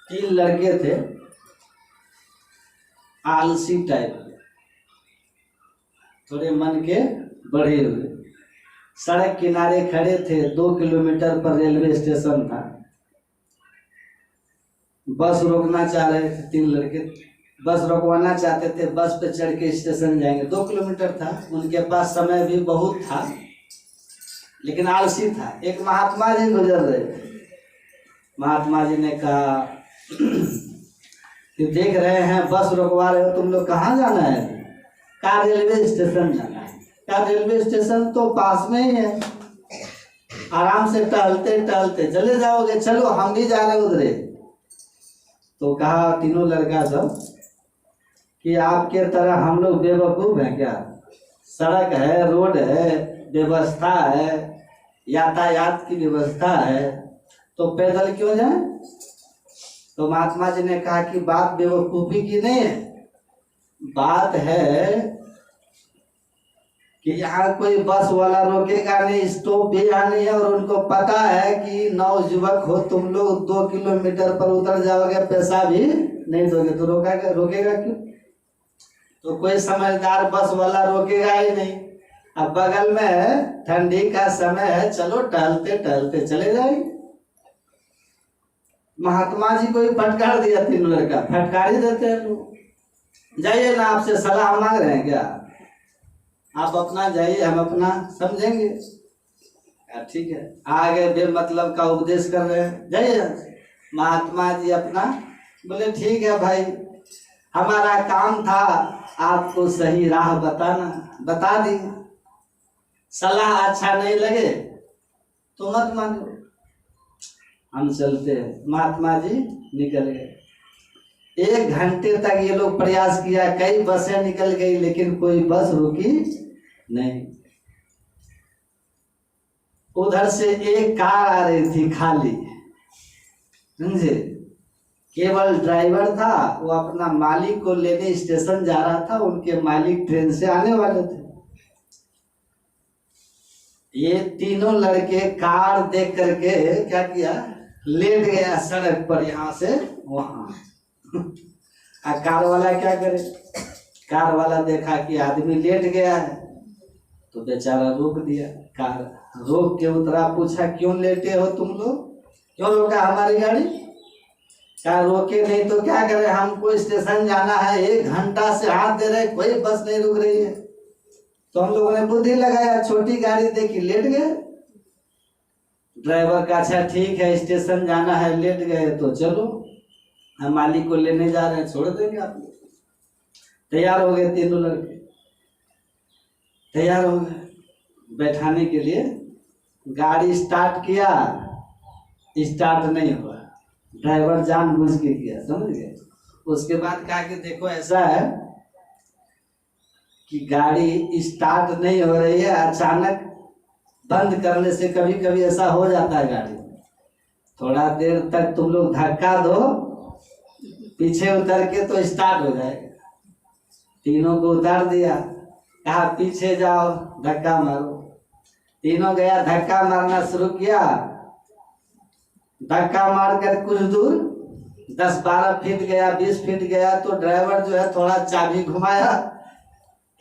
3 लड़के थे, आलसी टाइप, थोड़े मन के बढ़े हुए, सड़क किनारे खड़े थे। 2 किलोमीटर पर रेलवे स्टेशन था। बस रोकना चाह रहे थे, 3 लड़के बस रोकवाना चाहते थे, बस पे चढ़ के स्टेशन जाएंगे। 2 किलोमीटर था, उनके पास समय भी बहुत था, लेकिन आलसी था। एक महात्मा जी गुजर रहे थे। महात्मा जी ने कहा कि देख रहे हैं बस रोकवा रहे हो, तुम लोग कहाँ जाना है? कहा रेलवे स्टेशन जाना है। कहा रेलवे स्टेशन तो पास में ही है, आराम से टहलते टहलते चले जाओगे, चलो हम भी जा रहे उधरे। तो कहा तीनों लड़का सब कि आपके तरह हम लोग बेवकूफ हैं क्या? सड़क है, रोड है, व्यवस्था है, यातायात की व्यवस्था है, तो पैदल क्यों जाए? तो महात्मा जी ने कहा कि बात बेवकूफी की नहीं है, बात है कि यहाँ कोई बस वाला रोकेगा नहीं, स्टॉप भी यहाँ नहीं है, और उनको पता है कि नवयुवक हो तुम लोग, 2 किलोमीटर पर उतर जाओगे, पैसा भी नहीं दोगे, तो रोकेगा क्यों? तो कोई समझदार बस वाला रोकेगा ही नहीं। अब बगल में है, ठंडी का समय है, चलो टहलते टहलते चले जाएंगे। महात्मा जी को ही फटकार दिया। 3 लड़का फटकार ही देते हैं लोग, जाइए ना, आपसे सलाह मांग रहे हैं क्या? आप अपना जाइए, हम अपना समझेंगे। ठीक है, आगे बेमतलब का उपदेश कर रहे हैं, जाइए। महात्मा जी अपना बोले ठीक है भाई, हमारा काम था आपको सही राह बताना, बता दी। सलाह अच्छा नहीं लगे तो मत मानो, हम चलते हैं। महात्मा जी निकल गए। 1 घंटे तक ये लोग प्रयास किया, कई बसें निकल गई, लेकिन कोई बस रुकी नहीं। उधर से एक कार आ रही थी खाली, समझे? केवल ड्राइवर था, वो अपना मालिक को लेने स्टेशन जा रहा था, उनके मालिक ट्रेन से आने वाले थे। ये तीनों लड़के कार देख करके क्या किया, लेट गया सड़क पर, यहाँ से वहां। कार वाला क्या करे? कार वाला देखा कि आदमी लेट गया है तो बेचारा रोक दिया। कार रोक के उतरा, पूछा क्यों लेटे हो तुम लोग, क्यों रोका हमारी गाड़ी? क्या रोके नहीं तो क्या करे, हमको स्टेशन जाना है, 1 घंटा से हाथ दे रहे, कोई बस नहीं रुक रही है। तो हम लोगों ने बुद्धि लगाया, छोटी गाड़ी देखी, लेट गए। ड्राइवर का अच्छा ठीक है, स्टेशन जाना है, लेट गए तो चलो, हम मालिक को लेने जा रहे हैं, छोड़ देंगे आप लोग। तैयार हो गए, तीनों लड़के तैयार हो गए बैठाने के लिए। गाड़ी स्टार्ट किया, स्टार्ट नहीं हुआ, ड्राइवर जानबूझ के किया, समझ गए। उसके बाद कहा कि देखो ऐसा है कि गाड़ी स्टार्ट नहीं हो रही है, अचानक बंद करने से कभी कभी ऐसा हो जाता है गाड़ी, थोड़ा देर तक तुम लोग धक्का दो, पीछे उतर के तो स्टार्ट हो जाएगा। तीनों को उतार दिया, कहा पीछे जाओ, धक्का मारो। तीनों गया, धक्का मारना शुरू किया। धक्का मारकर कुछ दूर 10-12 फीट गया, 20 फीट गया, तो ड्राइवर जो है थोड़ा चाबी घुमाया,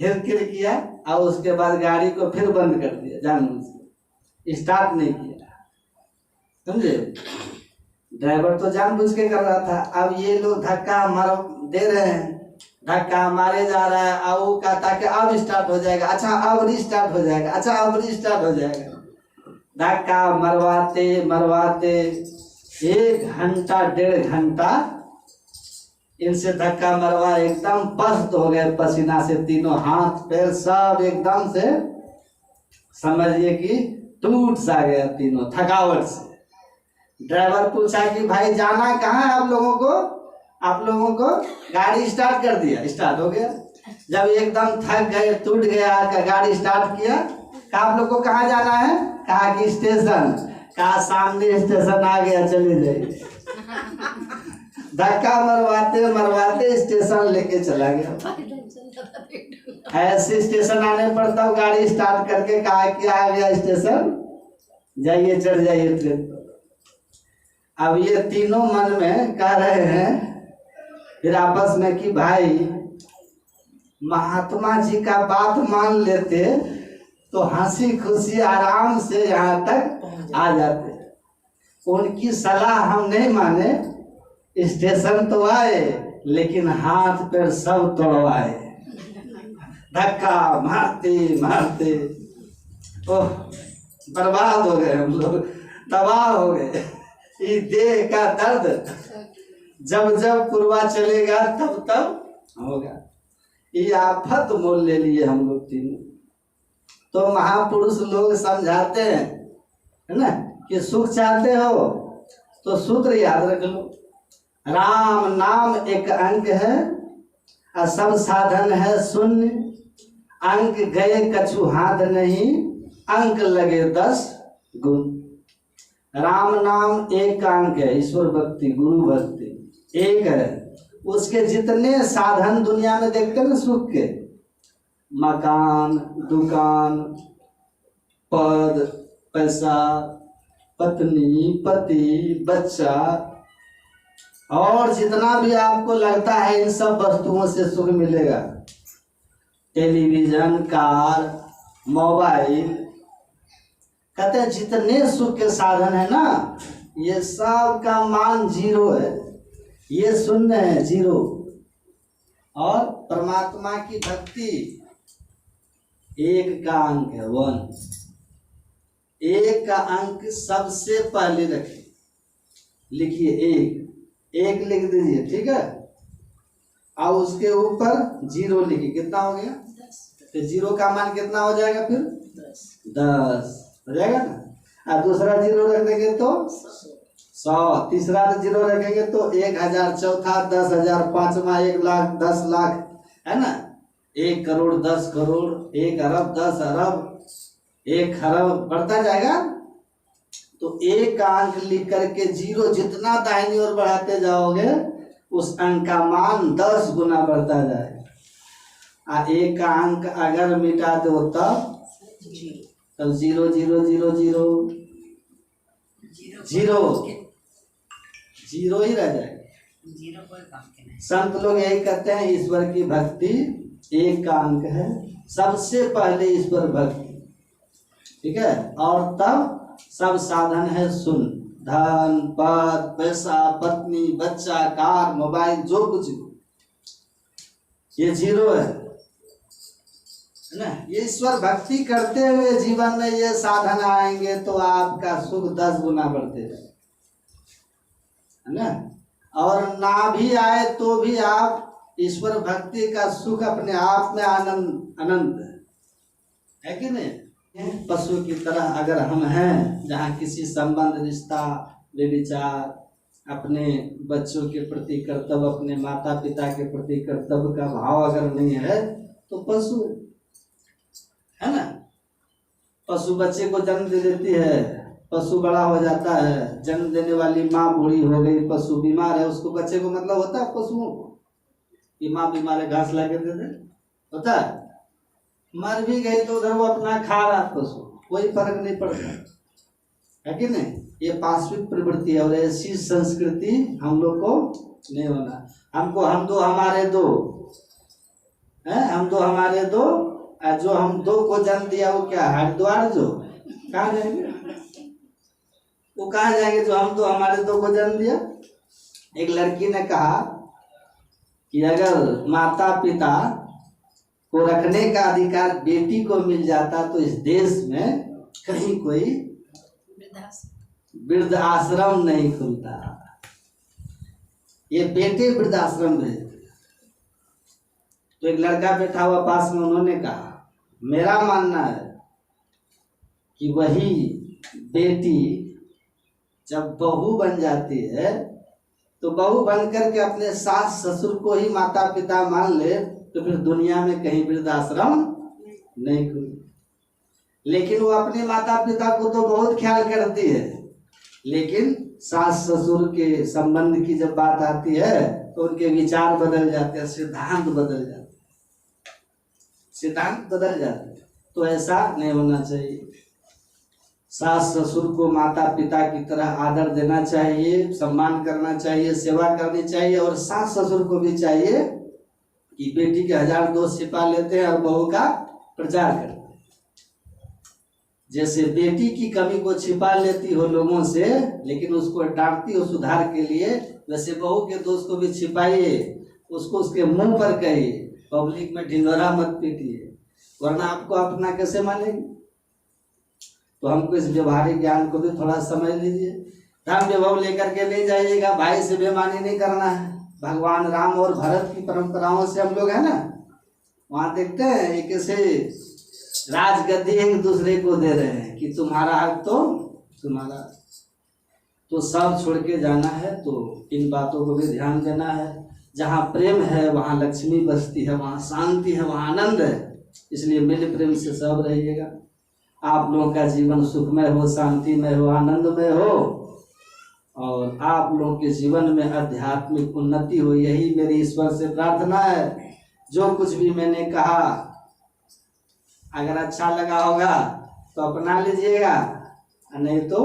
हिर-किर किया, और उसके बाद गाड़ी को फिर बंद कर दिया, जानबूझ के स्टार्ट नहीं किया, समझे। ड्राइवर तो जानबूझ के कर रहा था। अब ये लोग धक्का मार दे रहे हैं, धक्का मारे जा रहा है, अब वो कहता कि अब स्टार्ट हो जाएगा, अच्छा अब रिस्टार्ट हो जाएगा, अच्छा अब रिस्टार्ट हो जाएगा। धक्का मरवाते मरवाते 1 घंटा 1.5 घंटा इनसे धक्का मरवा, एकदम पस्त हो गए पसीना से, तीनों हाथ पैर सब एकदम से समझिए कि टूट सा गया तीनों थकावट से। ड्राइवर पूछा कि भाई जाना कहाँ है आप लोगों को? आप लोगों को गाड़ी स्टार्ट कर दिया, स्टार्ट हो गया। जब एकदम थक गए टूट गया का गाड़ी स्टार्ट किया, कहा आप लोग को कहाँ जाना है? कहा कि स्टेशन। कहा सामने स्टेशन आ गया, चले जाइए। धक्का मरवाते मरवाते स्टेशन लेके चला गया। ऐसे स्टेशन आने पर तब गाड़ी स्टार्ट करके कहा कि आ गया स्टेशन, जाइए चढ़ जाइए ट्रेन पर। अब ये तीनों मन में कह रहे हैं फिर आपस में कि भाई महात्मा जी का बात मान लेते तो हंसी खुशी आराम से यहाँ तक आ जाते। उनकी सलाह हम नहीं माने, स्टेशन तो आए लेकिन हाथ पैर सब तोड़वाए, धक्का मारते मारते ओह बर्बाद हो गए हम लोग, तबाह हो गए। ये देह का दर्द जब जब पुरवा चलेगा तब तब होगा। ये आफत मोल ले लिए हम लोग तीनों। तो महापुरुष लोग समझाते हैं, है ना, कि सुख चाहते हो तो सूत्र याद रख लो, राम नाम एक अंक है और सब साधन है शून्य। अंक गए कछु हाथ नहीं, अंक लगे 10 गुण। राम नाम एक का अंक है, ईश्वर भक्ति गुरु भक्ति एक है। उसके जितने साधन दुनिया में देखते हैं ना सुख के, मकान दुकान पद पैसा पत्नी पति बच्चा और जितना भी आपको लगता है इन सब वस्तुओं से सुख मिलेगा। टेलीविजन कार मोबाइल, कहते हैं जितने सुख के साधन है ना ये सब का मान 0 है, ये शून्य है 0। और परमात्मा की भक्ति 1 का अंक है 1। 1 का अंक सबसे पहले रखिए, लिखिए 1 लिख दीजिए, ठीक है। और उसके ऊपर 0 लिखिए, कितना हो गया? तो 0 का मान कितना हो जाएगा फिर? 10 हो जाएगा ना। और दूसरा 0 रख देंगे तो 100, तीसरा 0 रखेंगे तो 1000, चौथा 10,000, पांचवा 1 लाख 10 लाख, है ना। 1 करोड़ 10 करोड़, 1 अरब 10 अरब, 1 खरब बढ़ता जाएगा। तो 1 का अंक लिख करके 0 जितना दाहिनी ओर बढ़ाते जाओगे उस अंक का मान 10 गुना बढ़ता जाएगा। 1 का अंक अगर मिटा दो तब 0 0 0 0 0 ही रह जाएगा। संत लोग यही कहते हैं ईश्वर की भक्ति 1 का अंक है, सबसे पहले ईश्वर भक्ति, ठीक है। और तब सब साधन है शून्य, धन पद पैसा पत्नी बच्चा कार मोबाइल जो कुछ ये 0 है ना। ये ईश्वर भक्ति करते हुए जीवन में ये साधन आएंगे तो आपका सुख 10 गुना बढ़ते जाए, है ना। और ना भी आए तो भी आप ईश्वर भक्ति का सुख अपने आप में आनंद अनंत है कि नहीं। पशु की तरह अगर हम हैं, जहाँ किसी संबंध रिश्ता व्यभिचार अपने बच्चों के प्रति कर्तव्य अपने माता पिता के प्रति कर्तव्य का भाव अगर नहीं है तो पशु है ना। पशु बच्चे को जन्म दे देती है, पशु बड़ा हो जाता है, जन्म देने वाली माँ बूढ़ी हो गई, पशु बीमार है, उसको बच्चे को मतलब होता है पशुओं को कि माँ बीमार है घास ला के दे दे, होता है। मर भी गई तो उधर वो अपना खा रहा पशु, कोई फर्क नहीं पड़ता है कि नहीं। ये पाश्विक प्रवृत्ति है और ऐसी संस्कृति हम लोग को नहीं होना। हमको हम दो हमारे दो है, हम दो हमारे दो, जो हम 2 को जन्म दिया वो क्या हरिद्वार जो कहाँ जाएंगे, वो कहाँ जाएंगे जो हम 2 हमारे 2 को जन्म दिया। एक लड़की ने कहा कि अगर माता पिता को रखने का अधिकार बेटी को मिल जाता तो इस देश में कहीं कोई वृद्ध आश्रम नहीं खुलता। ये बेटे वृद्ध आश्रम भेजते। तो एक लड़का बैठा हुआ पास में, उन्होंने कहा मेरा मानना है कि वही बेटी जब बहू बन जाती है तो बहू बन करके अपने सास ससुर को ही माता पिता मान ले तो फिर दुनिया में कहीं वृद्धाश्रम नहीं खुले। लेकिन वो अपने माता पिता को तो बहुत ख्याल करती है, लेकिन सास ससुर के संबंध की जब बात आती है तो उनके विचार बदल जाते हैं, सिद्धांत बदल जाते हैं, सिद्धांत बदल जाते हैं। तो ऐसा नहीं होना चाहिए। सास ससुर को माता पिता की तरह आदर देना चाहिए, सम्मान करना चाहिए, सेवा करनी चाहिए। और सास ससुर को भी चाहिए कि बेटी के 1000 दोष छिपा लेते हैं और बहू का प्रचार करते हैं। जैसे बेटी की कमी को छिपा लेती हो लोगों से, लेकिन उसको डांटती हो सुधार के लिए, वैसे बहू के दोष को भी छिपाइए, उसको उसके मुंह पर कहिए, पब्लिक में ढिंढोरा मत पीटिए, वरना आपको अपना कैसे मानेंगे। तो हमको इस व्यवहारिक ज्ञान को भी थोड़ा समझ लीजिए। धर्म विभव लेकर के ले जाइएगा, भाई से बेईमानी नहीं करना है। भगवान राम और भरत की परंपराओं से हम लोग है ना, वहां देखते हैं एक ऐसे राजगद्दी एक दूसरे को दे रहे हैं कि तुम्हारा हक तो तुम्हारा, तो सब छोड़ के जाना है। तो इन बातों को भी ध्यान देना है। जहाँ प्रेम है वहाँ लक्ष्मी बसती है, वहाँ शांति है, वहाँ आनंद है। इसलिए मिल प्रेम से सब रहिएगा। आप लोगों का जीवन सुखमय हो, शांतिमय हो, आनंदमय हो, और आप लोगों के जीवन में आध्यात्मिक उन्नति हो। यही मेरी ईश्वर से प्रार्थना है। जो कुछ भी मैंने कहा अगर अच्छा लगा होगा तो अपना लीजिएगा, नहीं तो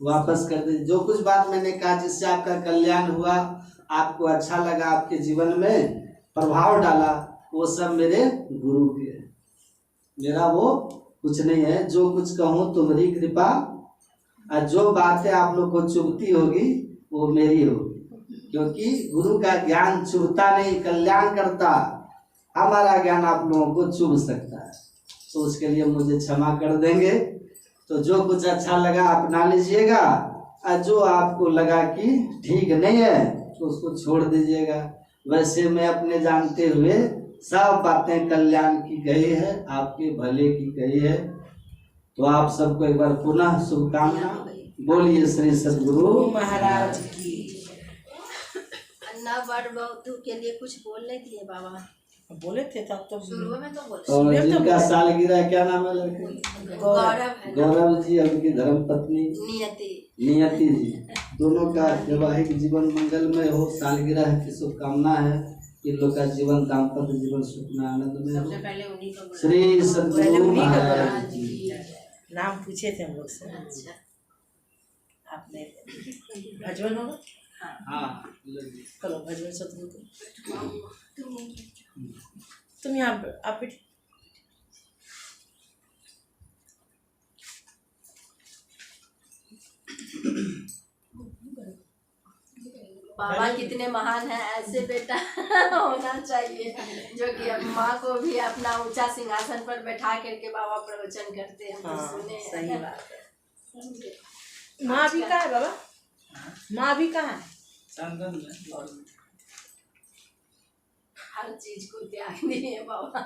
वापस कर दीजिए। जो कुछ बात मैंने कहा जिससे आपका कल्याण हुआ, आपको अच्छा लगा, आपके जीवन में प्रभाव डाला, वो सब मेरे गुरु के है, मेरा वो कुछ नहीं है। जो कुछ कहूँ तुम्हारी कृपा, और जो बातें आप लोग को चुभती होगी वो मेरी होगी, क्योंकि गुरु का ज्ञान चुभता नहीं, कल्याण करता। हमारा ज्ञान आप लोगों को चुभ सकता है, तो उसके लिए मुझे क्षमा कर देंगे। तो जो कुछ अच्छा लगा अपना लीजिएगा, और जो आपको लगा कि ठीक नहीं है तो उसको छोड़ दीजिएगा। वैसे मैं अपने जानते हुए सब बातें कल्याण की गई है, आपके भले की गई है। तो आप सबको एक बार पुनः शुभकामना। बोलिए श्री सद्गुरु महाराज की। अन्ना बड़ बहू के लिए कुछ बोल रही थी बाबा, बोले थे तब तो शुरू में तो बोले। और जिनका सालगिरह क्या नाम है लड़के? गौरव है, गौरव जी, उनकी धर्म पत्नी नियति जी, दोनों का वैवाहिक जीवन मंगलमय हो। सालगिरह की शुभकामना है। इन लोग का जीवन दाम्पत्य जीवन सुखमय आनंदमय हो। पहले उन्हीं का श्री पहले सद्गुरु उन्हीं का महाराज जी। नाम पूछे थे हम लोग से। अच्छा, आपने भजन होगा? हाँ, चलो भजन सतगुरु को। तुम यहाँ आप बैठ। बाबा कितने महान है, ऐसे बेटा होना चाहिए जो कि माँ को भी अपना ऊंचा सिंहासन पर बैठा करके बाबा प्रवचन करते हैं। हाँ, सुने सही बात है। माँ भी कहाँ है बाबा? माँ भी कहाँ है? चंदन में हर चीज को त्याग दिए बाबा।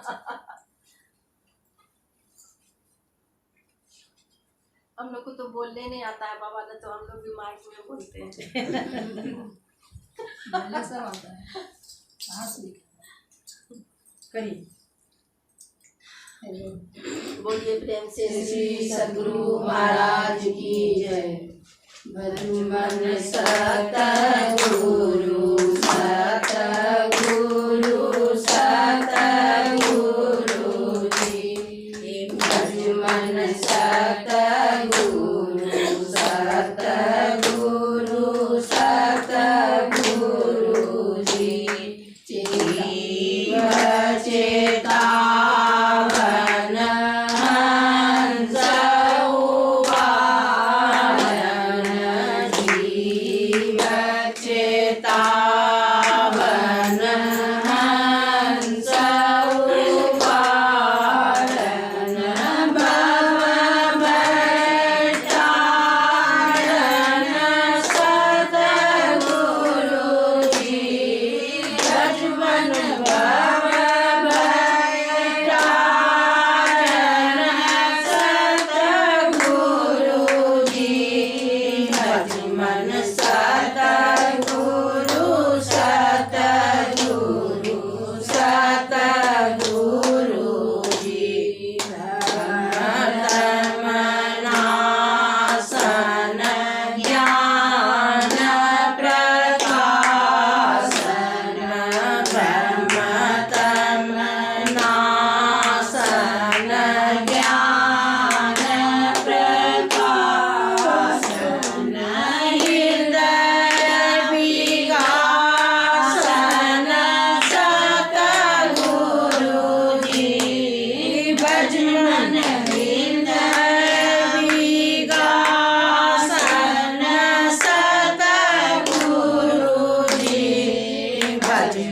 हम लोग को तो बोलने नहीं आता है बाबा, ने तो हम लोग भी माइक में बोलते हैं। सब आता है, कहाँ से करिए। बोलिए प्रेम से श्री सद्गुरु महाराज की जय। भजन सतगुरु सतगुरु सतगुरु जी, भजन सतगुरु सतगुरु सतगुरु जी, जीव चेतावन हंस उबारन, जीव चेतावन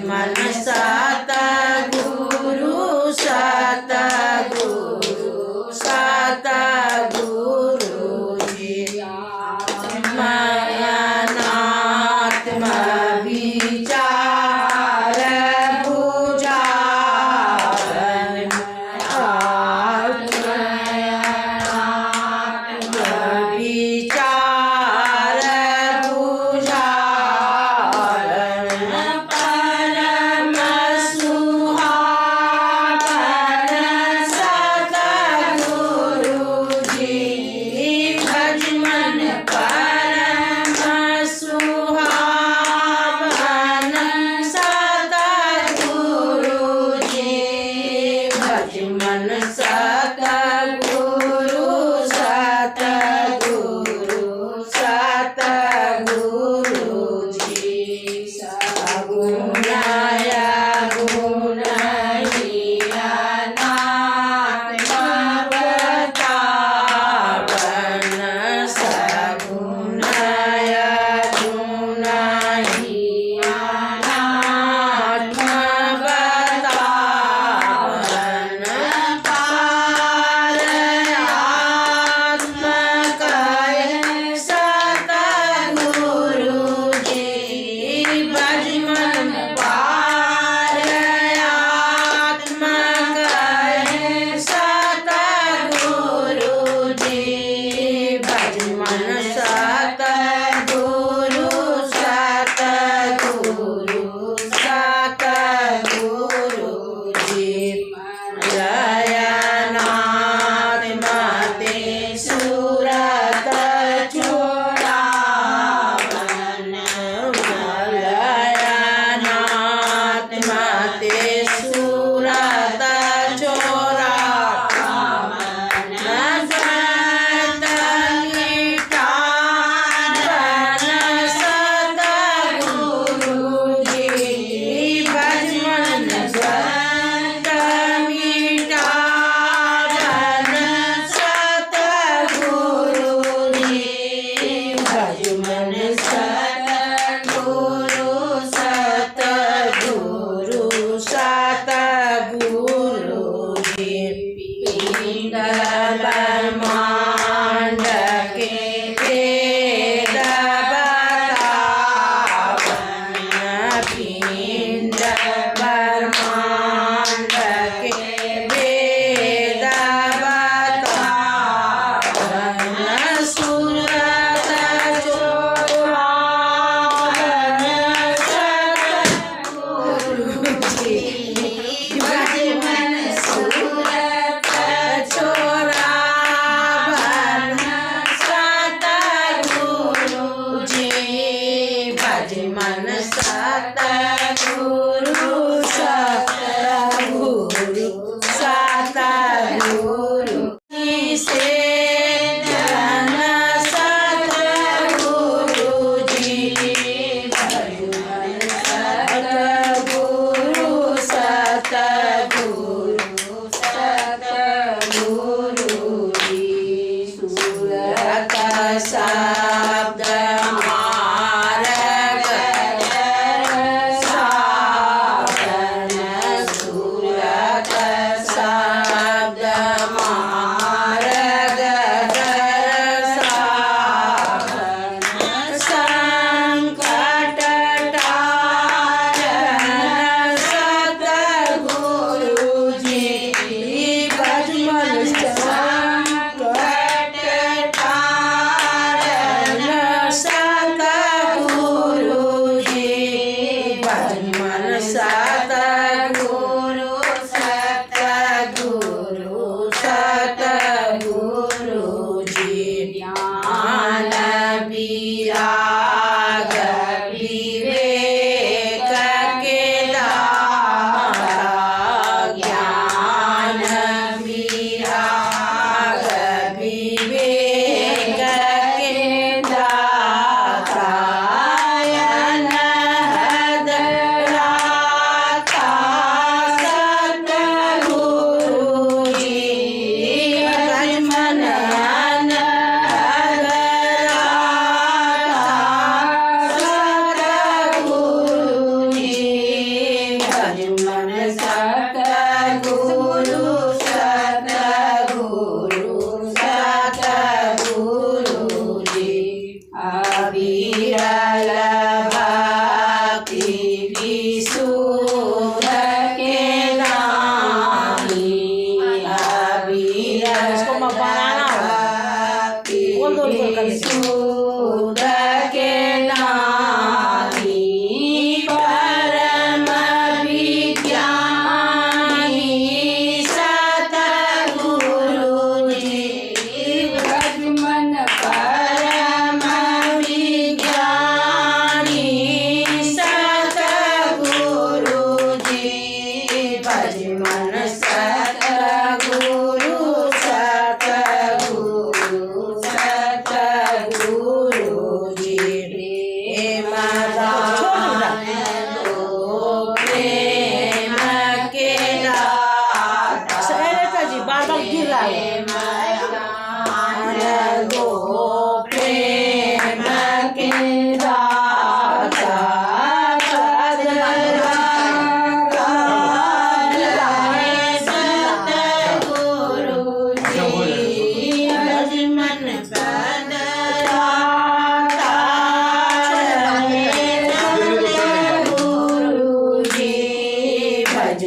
मन सतगुरु सतगुरु सतगुरु जी अनात्म विचार बुझावन आत्म विचार बुझावन परम सुख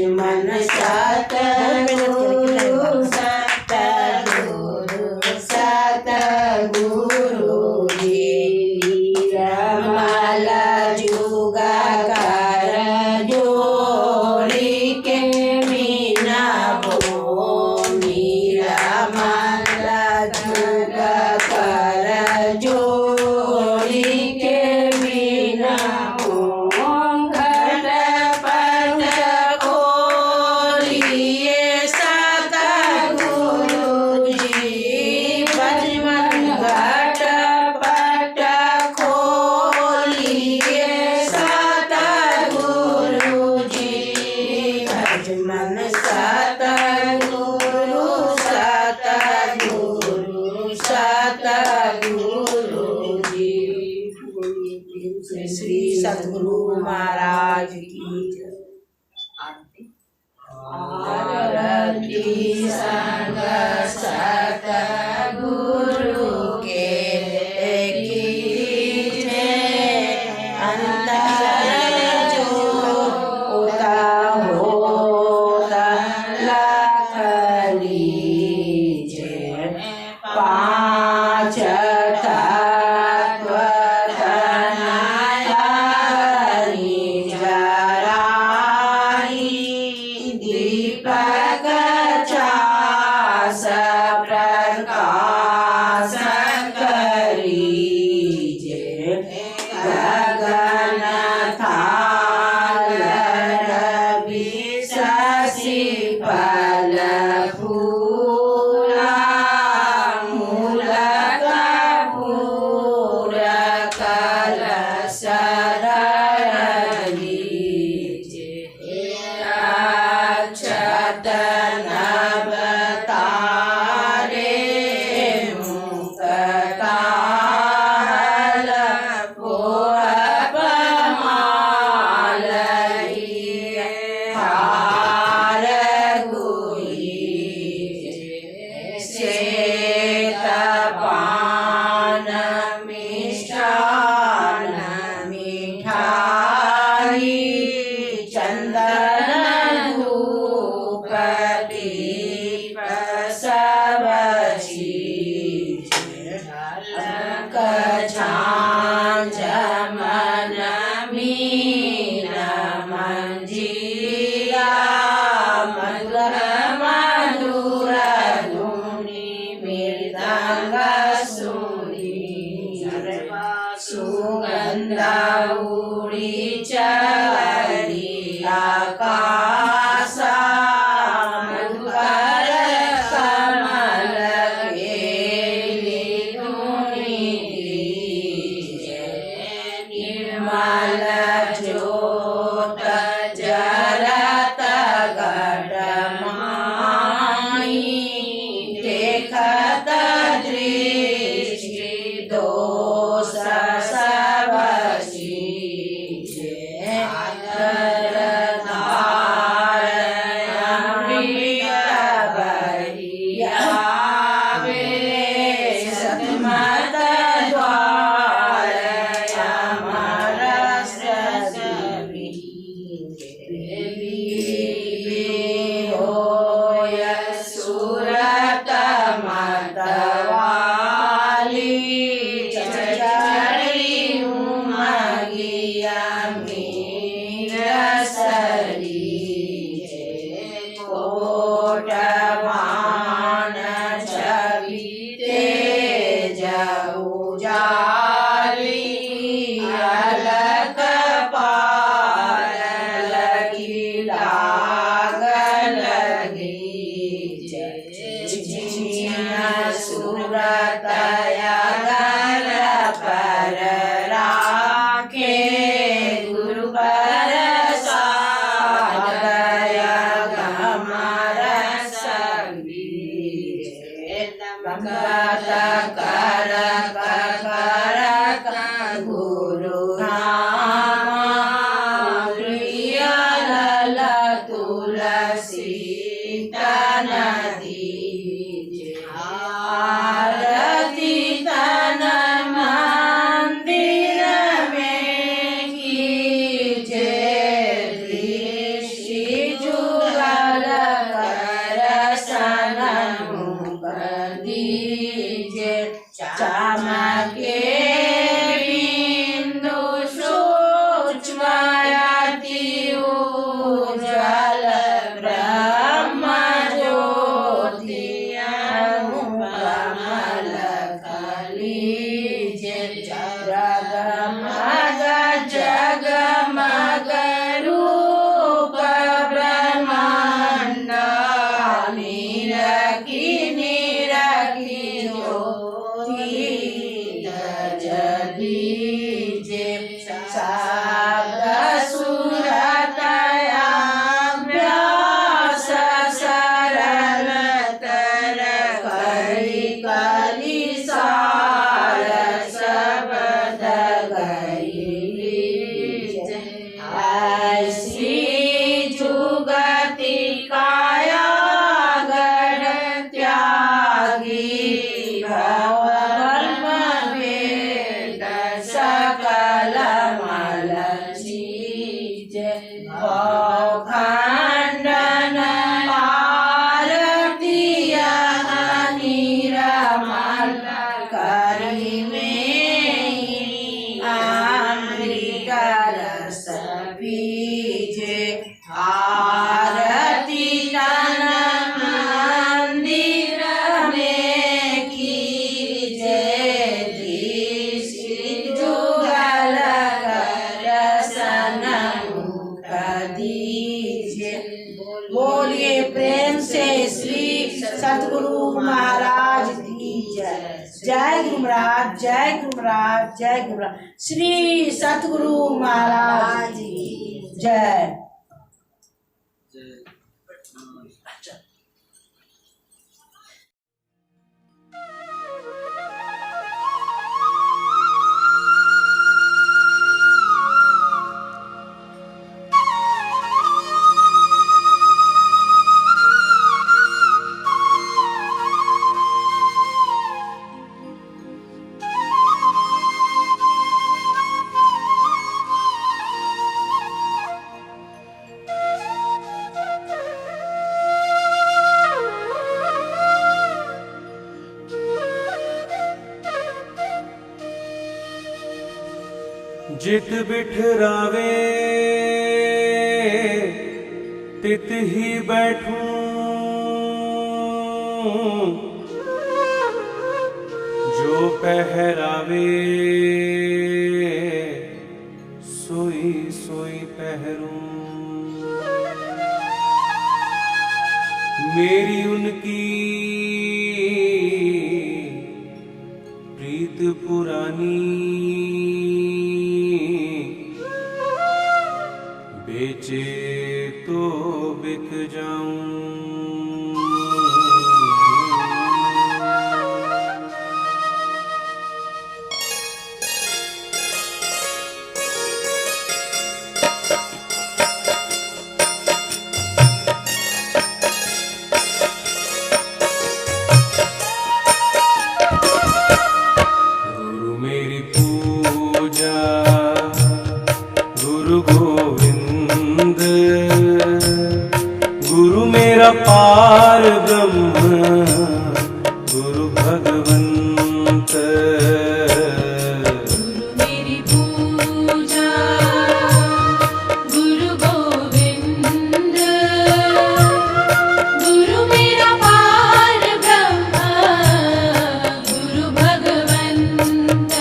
भजमन सतगुरु सतगुरु सतगुरु जी रमल जुगा कर जोड़ी के मीना भूमि रमल जुगा कर जोड़ी के मीना घट पट खोलिए सतगुरु जी भजमन घट पट खोलिए सतगुरु जी भजमन सतगुरु सतगुरु सतगुरु जी। श्री सतगुरु महाराज की जय। आरती संग सतगुरु के कीजे अंतर जो होता होता लख लीजे पाँच तत्व तनयारी जराई दीपक चास प्रकाश करीजे गगन थाल रवि शशि फल फूला मूल कपूर कलश धरीजे अक्षत नव तारे मुक्ताहल पोहपमालयिए हार गुहीजे श्वेत पान मिष्टान मिठाई चंदन धूप दीप सब चीज़ झांझ मन मीन मंजीरा मधुर मधुर धुनी मृदंग सुनी सुगंध उड़ी चली आकाश मधुकर कमल केली धुनी दीजे निर्मल ज्योत जरत घट माई देखत दृष्टि दोष सब चीजे सूरत मतवाली चचरी उमगिया मीर सरी कोट बाण छवि तेज उजाली अलक पार लगी लाग लगी सूरत अगर पर राखे गुरु पर सादया गमर संगीजे भगत कर गुरु नाम प्रिय लल तुलसी तन दीजे आरती तन मंदिर में कीजे दृष्टि जुग खंडन आरती निरमल करी में अमृत रस पीजे आरती तन मंदिर में कीजे जुगल दर्शन मुख दीजिए। बोलिए प्रेम से श्री सतगुरु महाराज की जय। जय गुरु महाराज, जय गुरु महाराज, जय गुरु महाराज। श्री सतगुरु महाराज की जय। जित बिठरावे तित ही बैठूं, जो पहरावे सोई सोई पहरूं। मेरी उनकी प्रीत पुरानी, बेचे तो बिक जाऊं। गुरु मेरी पूजा गुरु गोविंद, गुरु मेरा पार ब्रह्म गुरु भगवंत। गुरु मेरी पूजा गुरु गोविंद, गुरु मेरा पार ब्रह्म गुरु भगवंत।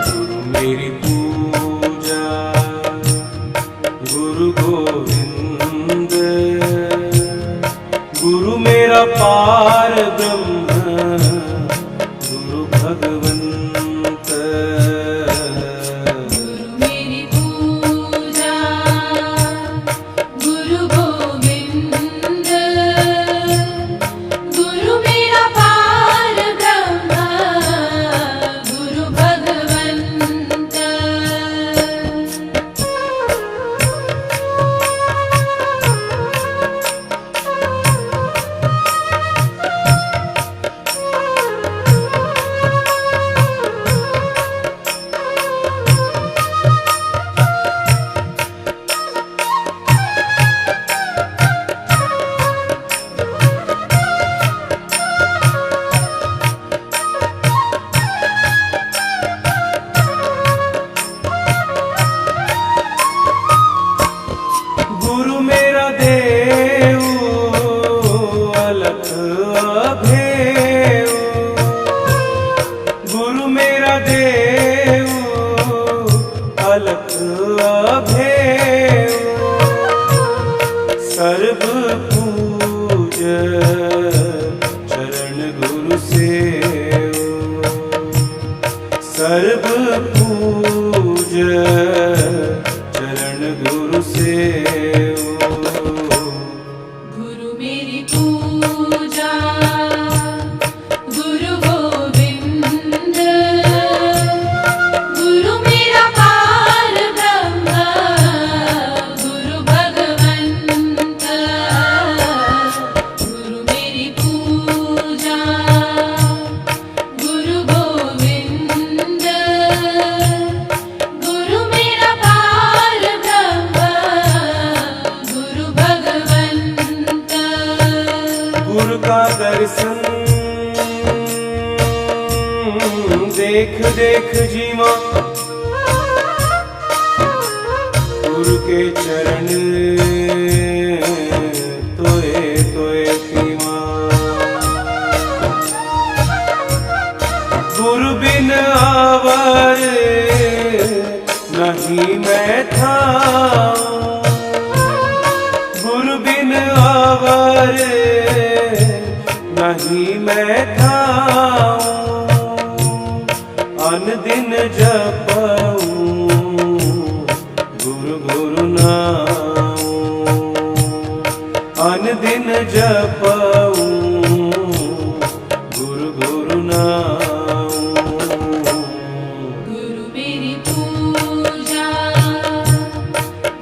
गुरु मेरी पूजा गुरु गोविंद, गुरु मेरा पार ब्रह्म गुरु भगवंत। गुरु मेरी पूजा गुरु गोविंद, गुरु मेरा पार ब्रह्म गुरु भगवंत। गुरु मेरा देव अलख अभेव, गुरु मेरा देव अलख अभेव। सर्व पूज चरण गुरु सेव, सर्व पूज चरण गुरु सेव। गुरु मेरी पूजा गुरु गोविंद, गुरु मेरा पार ब्रह्म गुरु भगवंत। गुरु मेरी पूजा गुरु गोविंद, गुरु मेरा पार ब्रह्म देख देख जीवा गुरु के चरण तोए तोए पीवा। गुरु बिन आवर नहीं मैं था, गुरु बिन आवर नहीं मैं था। अन दिन जपऊं गुरु गुरु नाम, अन दिन जपऊं गुरु गुरु नाम। गुरु मेरी पूजा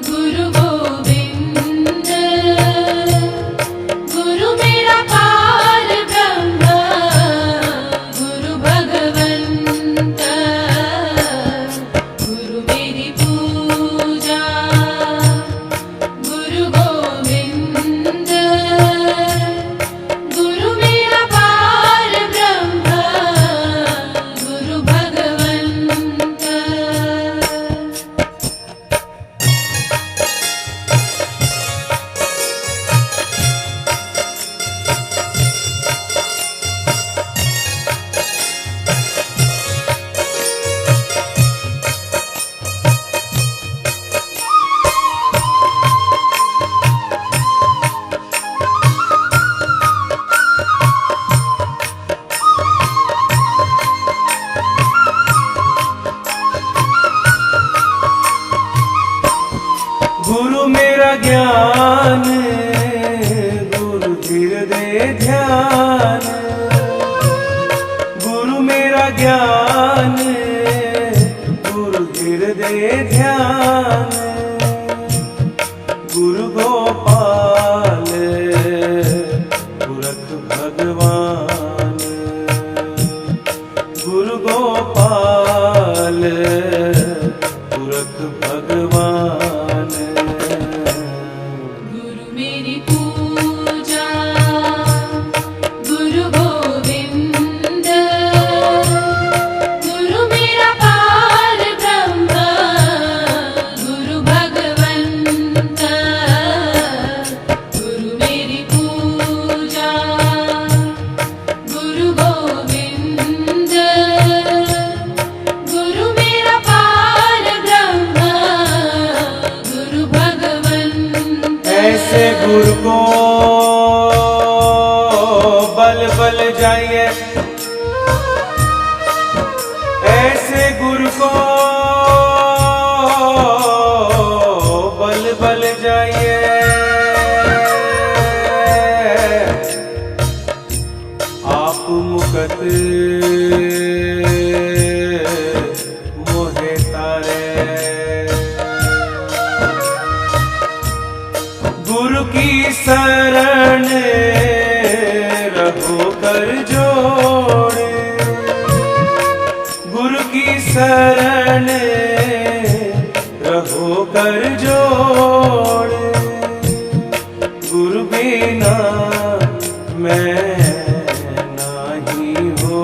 गुरु गोविंद, गुरु मेरा पार ब्रह्म गुरु भगवंत। गुरु मेरी पूजा गुरु गोविंद, गुरु मेरा पार ब्रह्म गुरु भगवंत। गुरु मेरा ज्ञान गुरु धीर दे ध्यान, गुरु मेरा ज्ञान गुरु धीर दे ध्यान। गुरु गोपाल पुरख भगवान, गुरु गोपाल पुरख भगवान। गुरु मेरी पूजा गुरु गोविंद, गुरु मेरा पार ब्रह्म गुरु भगवंत। गुरु मेरी पूजा गुरु गोविंद, गुरु मेरा पार ब्रह्म गुरु भगवंत। ऐसे गुरु को बल बल जाइए, ऐसे गुरु को बल बल जाइए। आप मुकत मोहे तारे, गुरु की शरण रहो कर जोड़े, गुरु की शरण रहो कर जोड़े। गुरु बिना मैं नहीं हो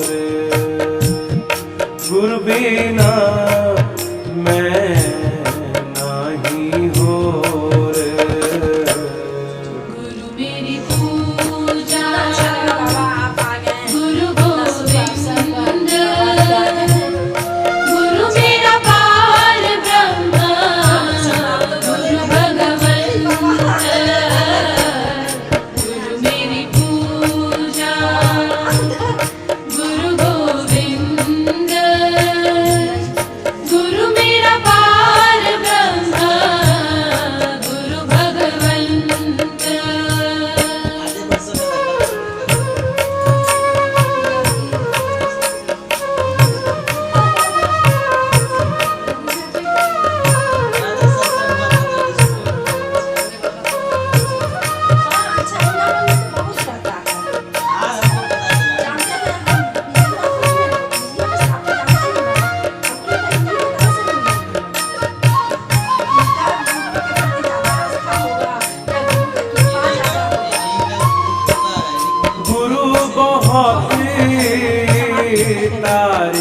रे, गुरु बिना मैं नहीं हो रे। गुरु मेरी पूजा गुरु गोविंद, गुरु मेरा पार ब्रह्म गुरु भगवंत। गुरु मेरी पूजा गुरु गोविंद, गुरु मेरा पार ब्रह्म गुरु भगवंत। गुरु बहुत तारे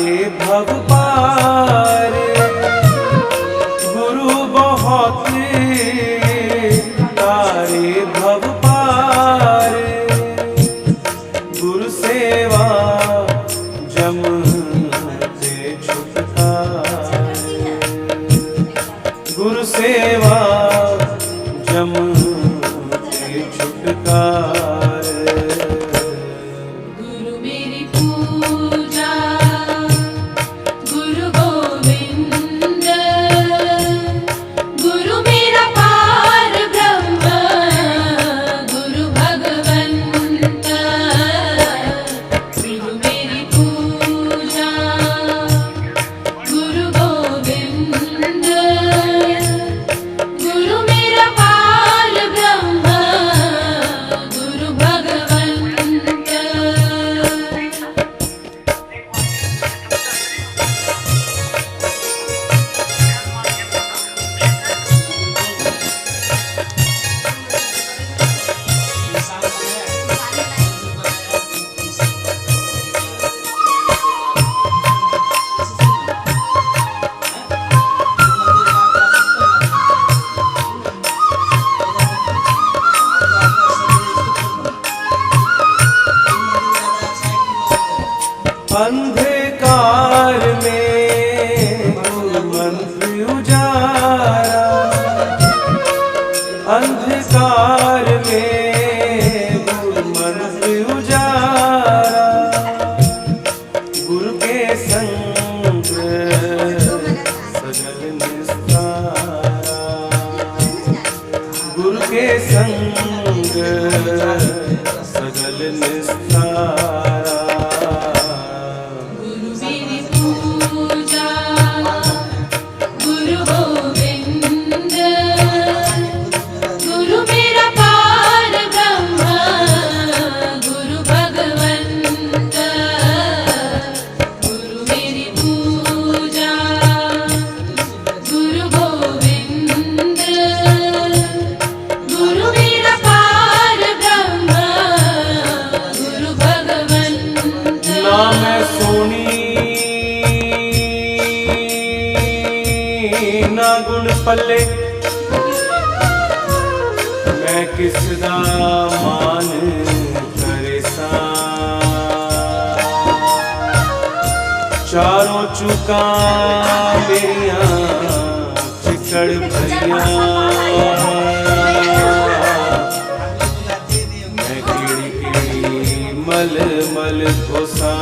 गुरु के संग सगल निस्तारा। गुरु मेरी पूजा गुरु गोविंद, गुरु मेरा पार ब्रह्म गुरु भगवंत। गुरु मेरी पूजा गुरु गोविंद, गुरु मेरा पार ब्रह्म गुरु भगवंत। ना मैं सोनी ना गुण पल्ले, मैं किसदा मान करे सा। चारों चुका मेरिया चिकड़ भरिया, मैं कीड़ी कीड़ी मल मल घोसा।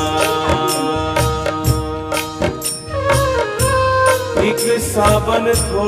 एक साबन